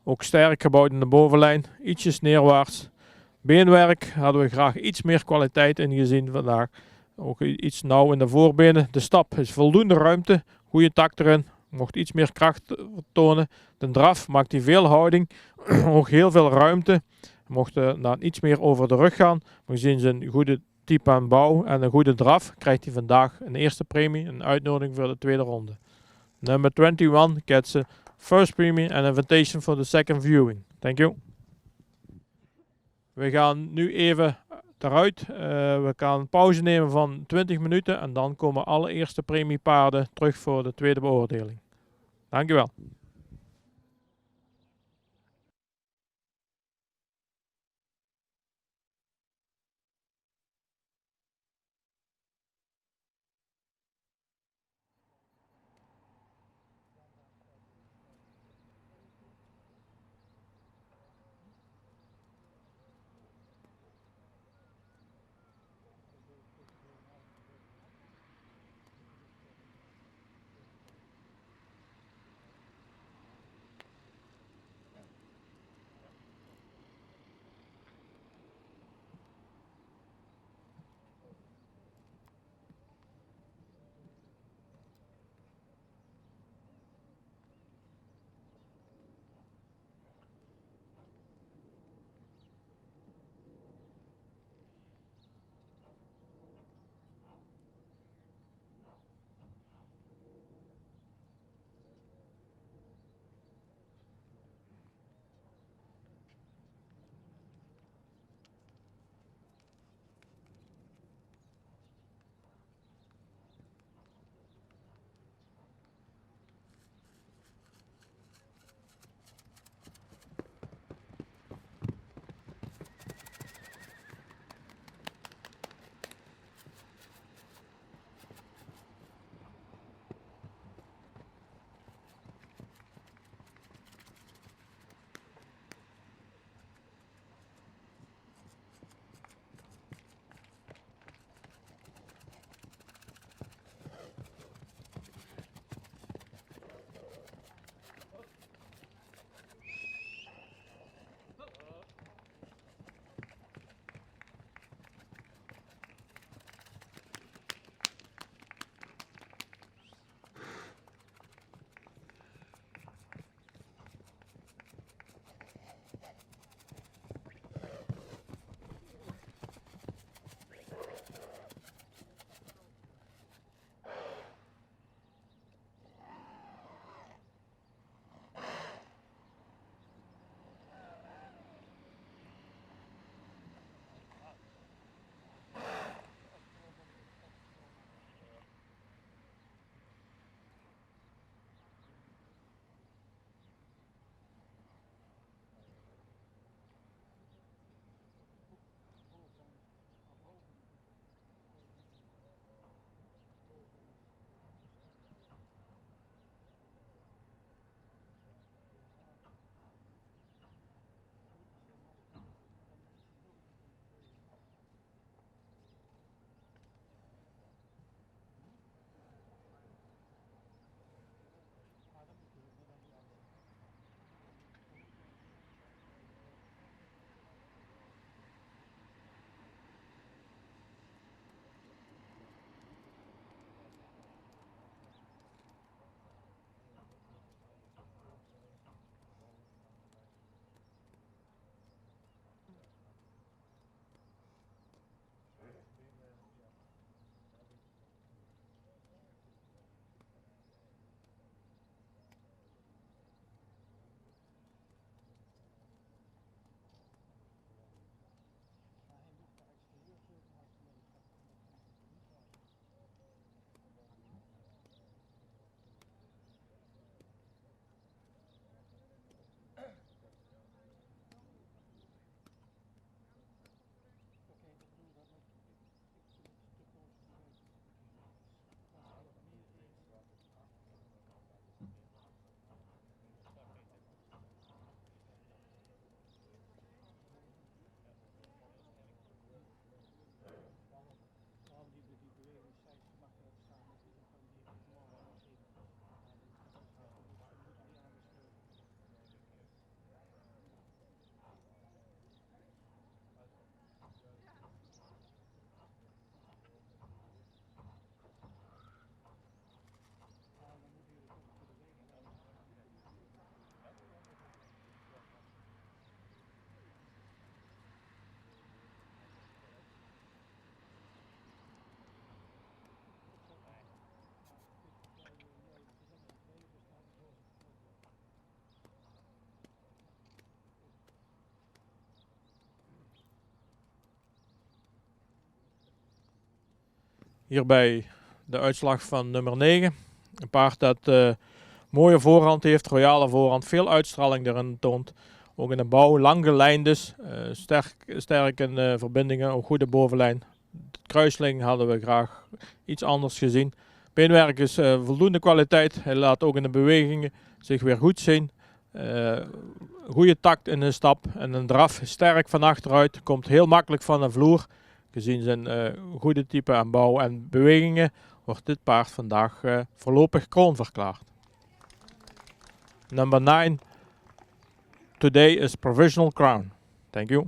Speaker 1: ook sterk gebouwd in de bovenlijn, ietsjes neerwaarts. Beenwerk hadden we graag iets meer kwaliteit in gezien vandaag. Ook iets nauw in de voorbenen. De stap is voldoende ruimte, goede tak erin. Mocht iets meer kracht tonen. De draf maakt hij veel houding, ook heel veel ruimte. Mocht dan iets meer over de rug gaan. Maar gezien zijn goede type aan bouw en een goede draf, krijgt hij vandaag een eerste premie, een uitnodiging voor de tweede ronde. Number 21 gets a first premie and invitation for the second viewing. Thank you. We gaan nu even eruit. We gaan een pauze nemen van 20 minuten en dan komen alle eerste premiepaarden terug voor de tweede beoordeling. Dankjewel. Hierbij de uitslag van nummer 9. Een paard dat mooie voorhand heeft, royale voorhand, veel uitstraling erin toont. Ook in de bouw, lang gelijnd dus, sterk in verbindingen, ook goede bovenlijn. De kruisling hadden we graag iets anders gezien. Beenwerk is voldoende kwaliteit, hij laat ook in de bewegingen zich weer goed zien. Goede takt in de stap en een draf sterk van achteruit, komt heel makkelijk van de vloer. Gezien zijn goede type aan bouw en bewegingen wordt dit paard vandaag voorlopig kroon verklaard. Number 9. Today is provisional crown. Thank you.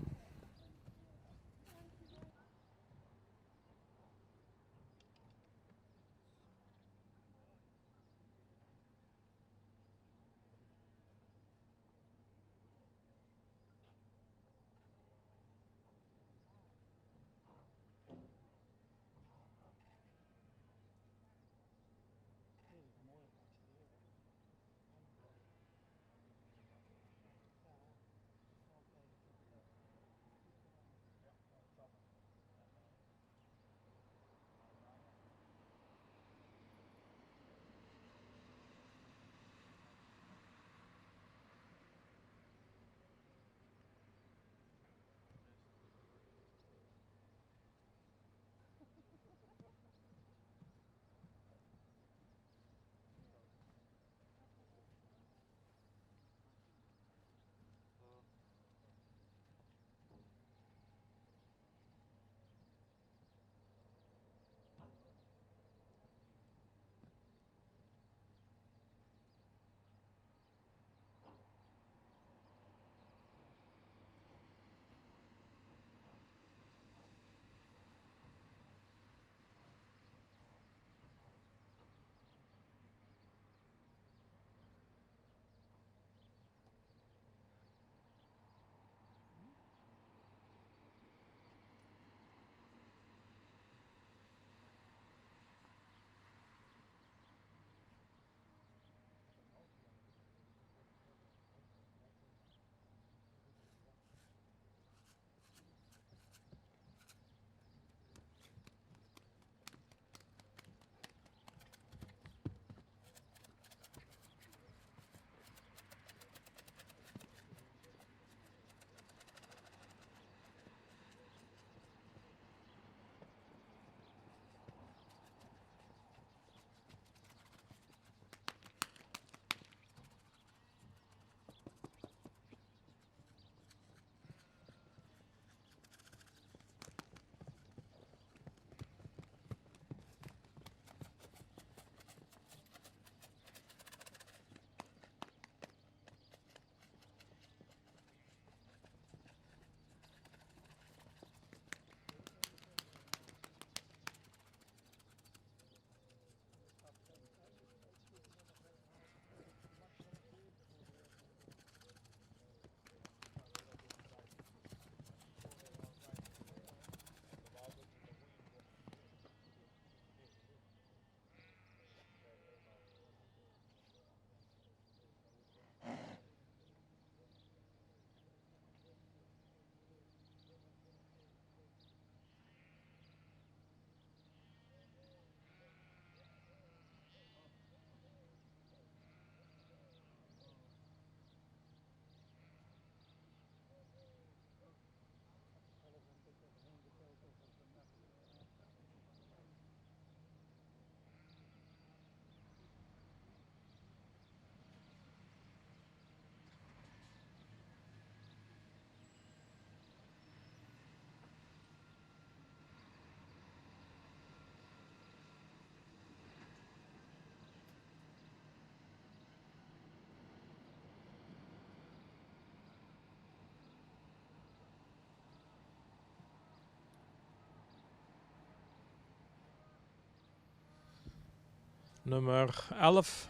Speaker 1: Nummer 11.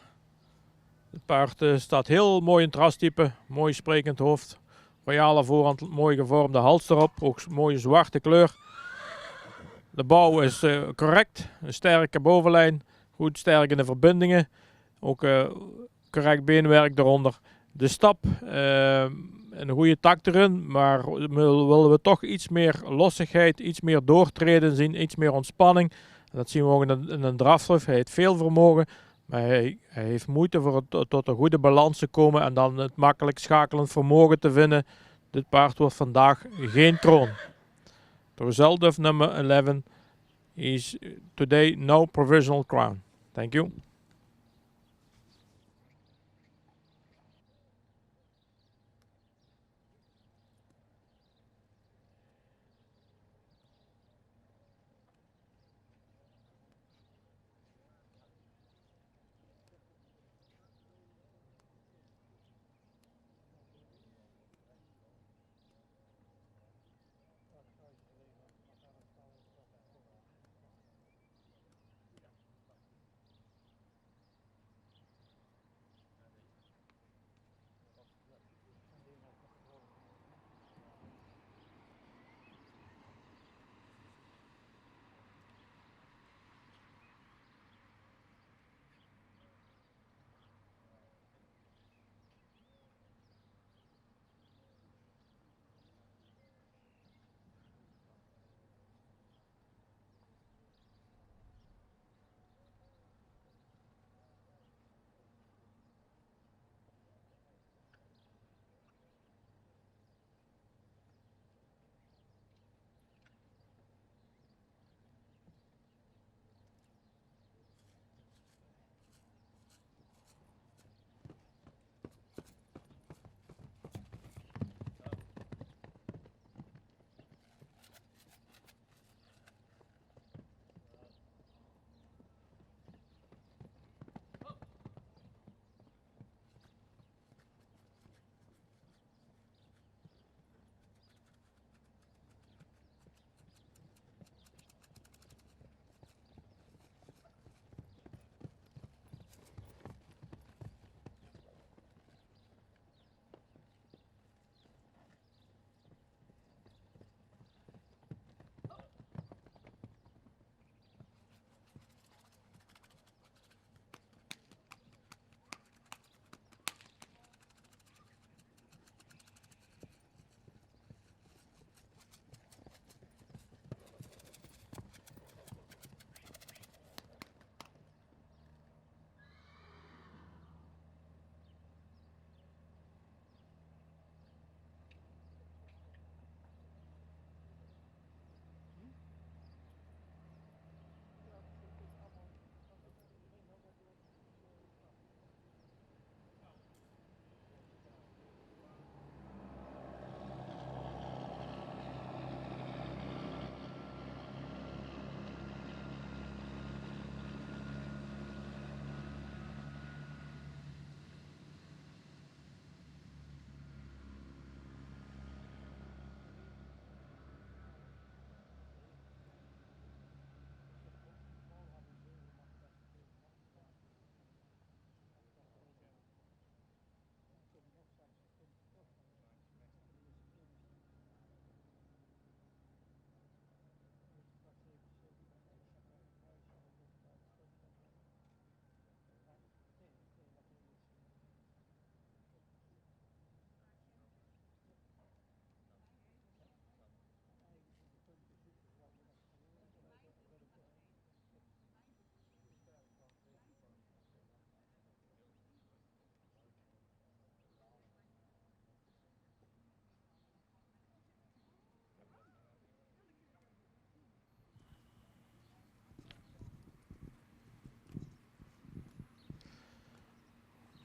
Speaker 1: Het paard staat heel mooi in het rastype, mooi sprekend hoofd. Royale voorhand, mooi gevormde hals erop, ook mooie zwarte kleur. De bouw is correct, een sterke bovenlijn, goed sterk in de verbindingen. Ook correct beenwerk eronder. De stap, een goede takt erin, maar willen we toch iets meer lossigheid, iets meer doortreden zien, iets meer ontspanning. Dat zien we ook in een draftruf. Hij heeft veel vermogen, maar hij heeft moeite voor tot een goede balans te komen en dan het makkelijk schakelend vermogen te vinden. Dit paard wordt vandaag geen kroon. The result of number 11 is today no provisional crown. Thank you.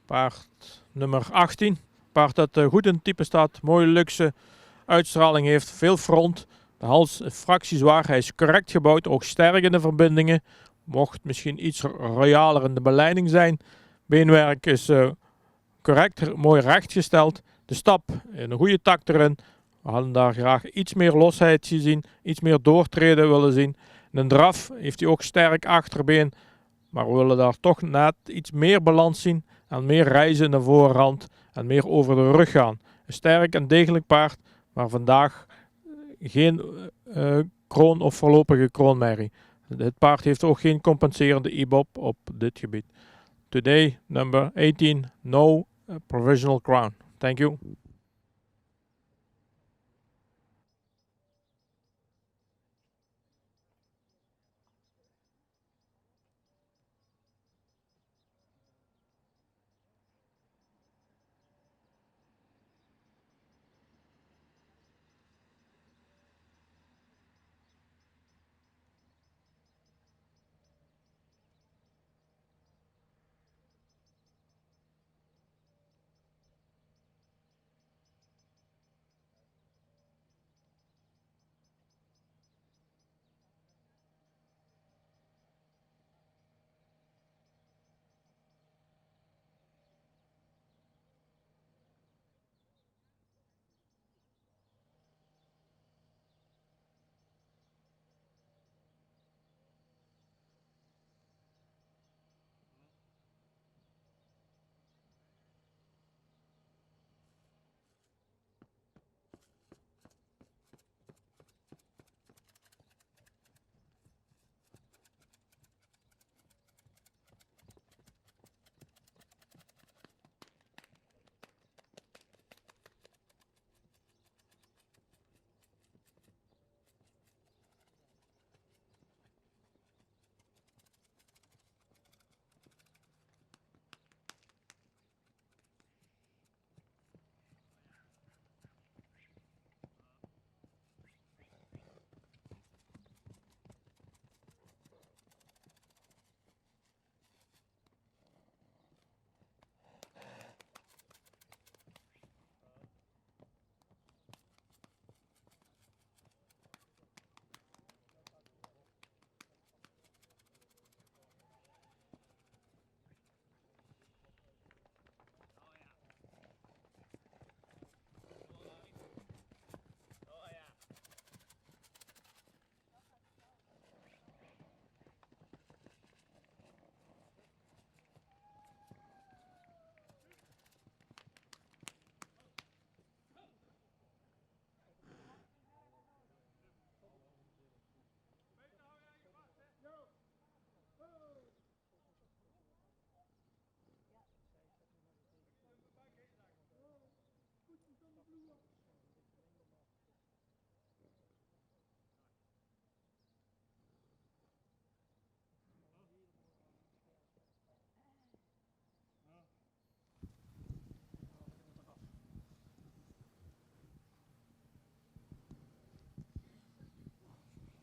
Speaker 1: Paard nummer 18. Paard dat goed in het type staat. Mooie luxe uitstraling heeft. Veel front. De hals is fractiezwaar. Hij is correct gebouwd. Ook sterk in de verbindingen. Mocht misschien iets royaler in de beleiding zijn. Beenwerk is correct. Mooi rechtgesteld. De stap in een goede tak erin. We hadden daar graag iets meer losheid gezien. Iets meer doortreden willen zien. In een draf heeft hij ook sterk achterbeen. Maar we willen daar toch net iets meer balans zien. En meer reizen in de voorhand. En meer over de rug gaan. Een sterk en degelijk paard. Maar vandaag geen kroon of voorlopige kroonmerrie. Het paard heeft ook geen compenserende IBOP op dit gebied. Today, number 18, no provisional crown. Thank you.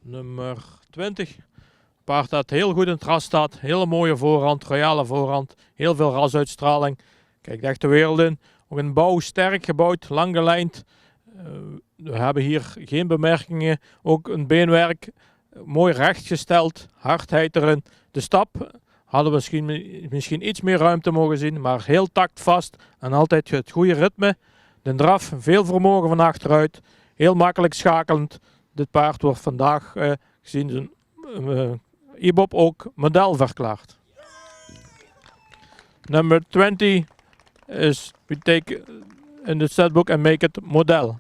Speaker 1: nummer 20. Een paard dat heel goed in het ras staat. Hele mooie voorhand, royale voorhand. Heel veel rasuitstraling. Kijkt echt de wereld in. Ook een bouw sterk gebouwd, lang gelijnd. We hebben hier geen bemerkingen. Ook een beenwerk, mooi rechtgesteld, hardheid erin. De stap hadden we misschien iets meer ruimte mogen zien, maar heel tactvast en altijd het goede ritme. De draf, veel vermogen van achteruit, heel makkelijk schakelend. Dit paard wordt vandaag gezien zijn IBOP ook model verklaard. Number 20 is we take in the setbook and make it model.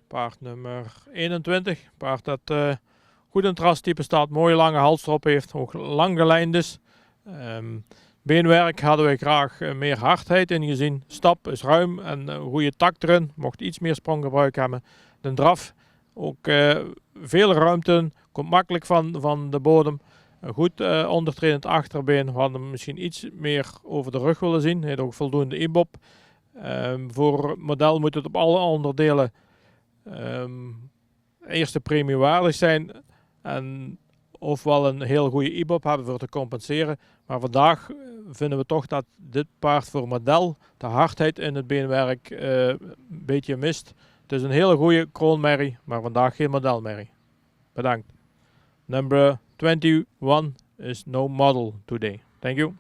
Speaker 1: Paard nummer 21. Paard dat goed in het rastype staat. Mooie lange halstrop heeft. Ook lang gelijnd is. Beenwerk hadden we graag meer hardheid in gezien. Stap is ruim en een goede takt erin. Mocht iets meer spronggebruik hebben. De draf ook veel ruimte. Komt makkelijk van de bodem. Goed ondertredend achterbeen. We hadden misschien iets meer over de rug willen zien. Heeft ook voldoende IBOP. Voor het model moet het op alle onderdelen eerste premie waardig zijn en ofwel een heel goede IBOP hebben voor te compenseren. Maar vandaag vinden we toch dat dit paard voor model de hardheid in het beenwerk een beetje mist. Het is een hele goede kroonmerrie, maar vandaag geen modelmerrie. Bedankt. Number 21 is no model today. Thank you.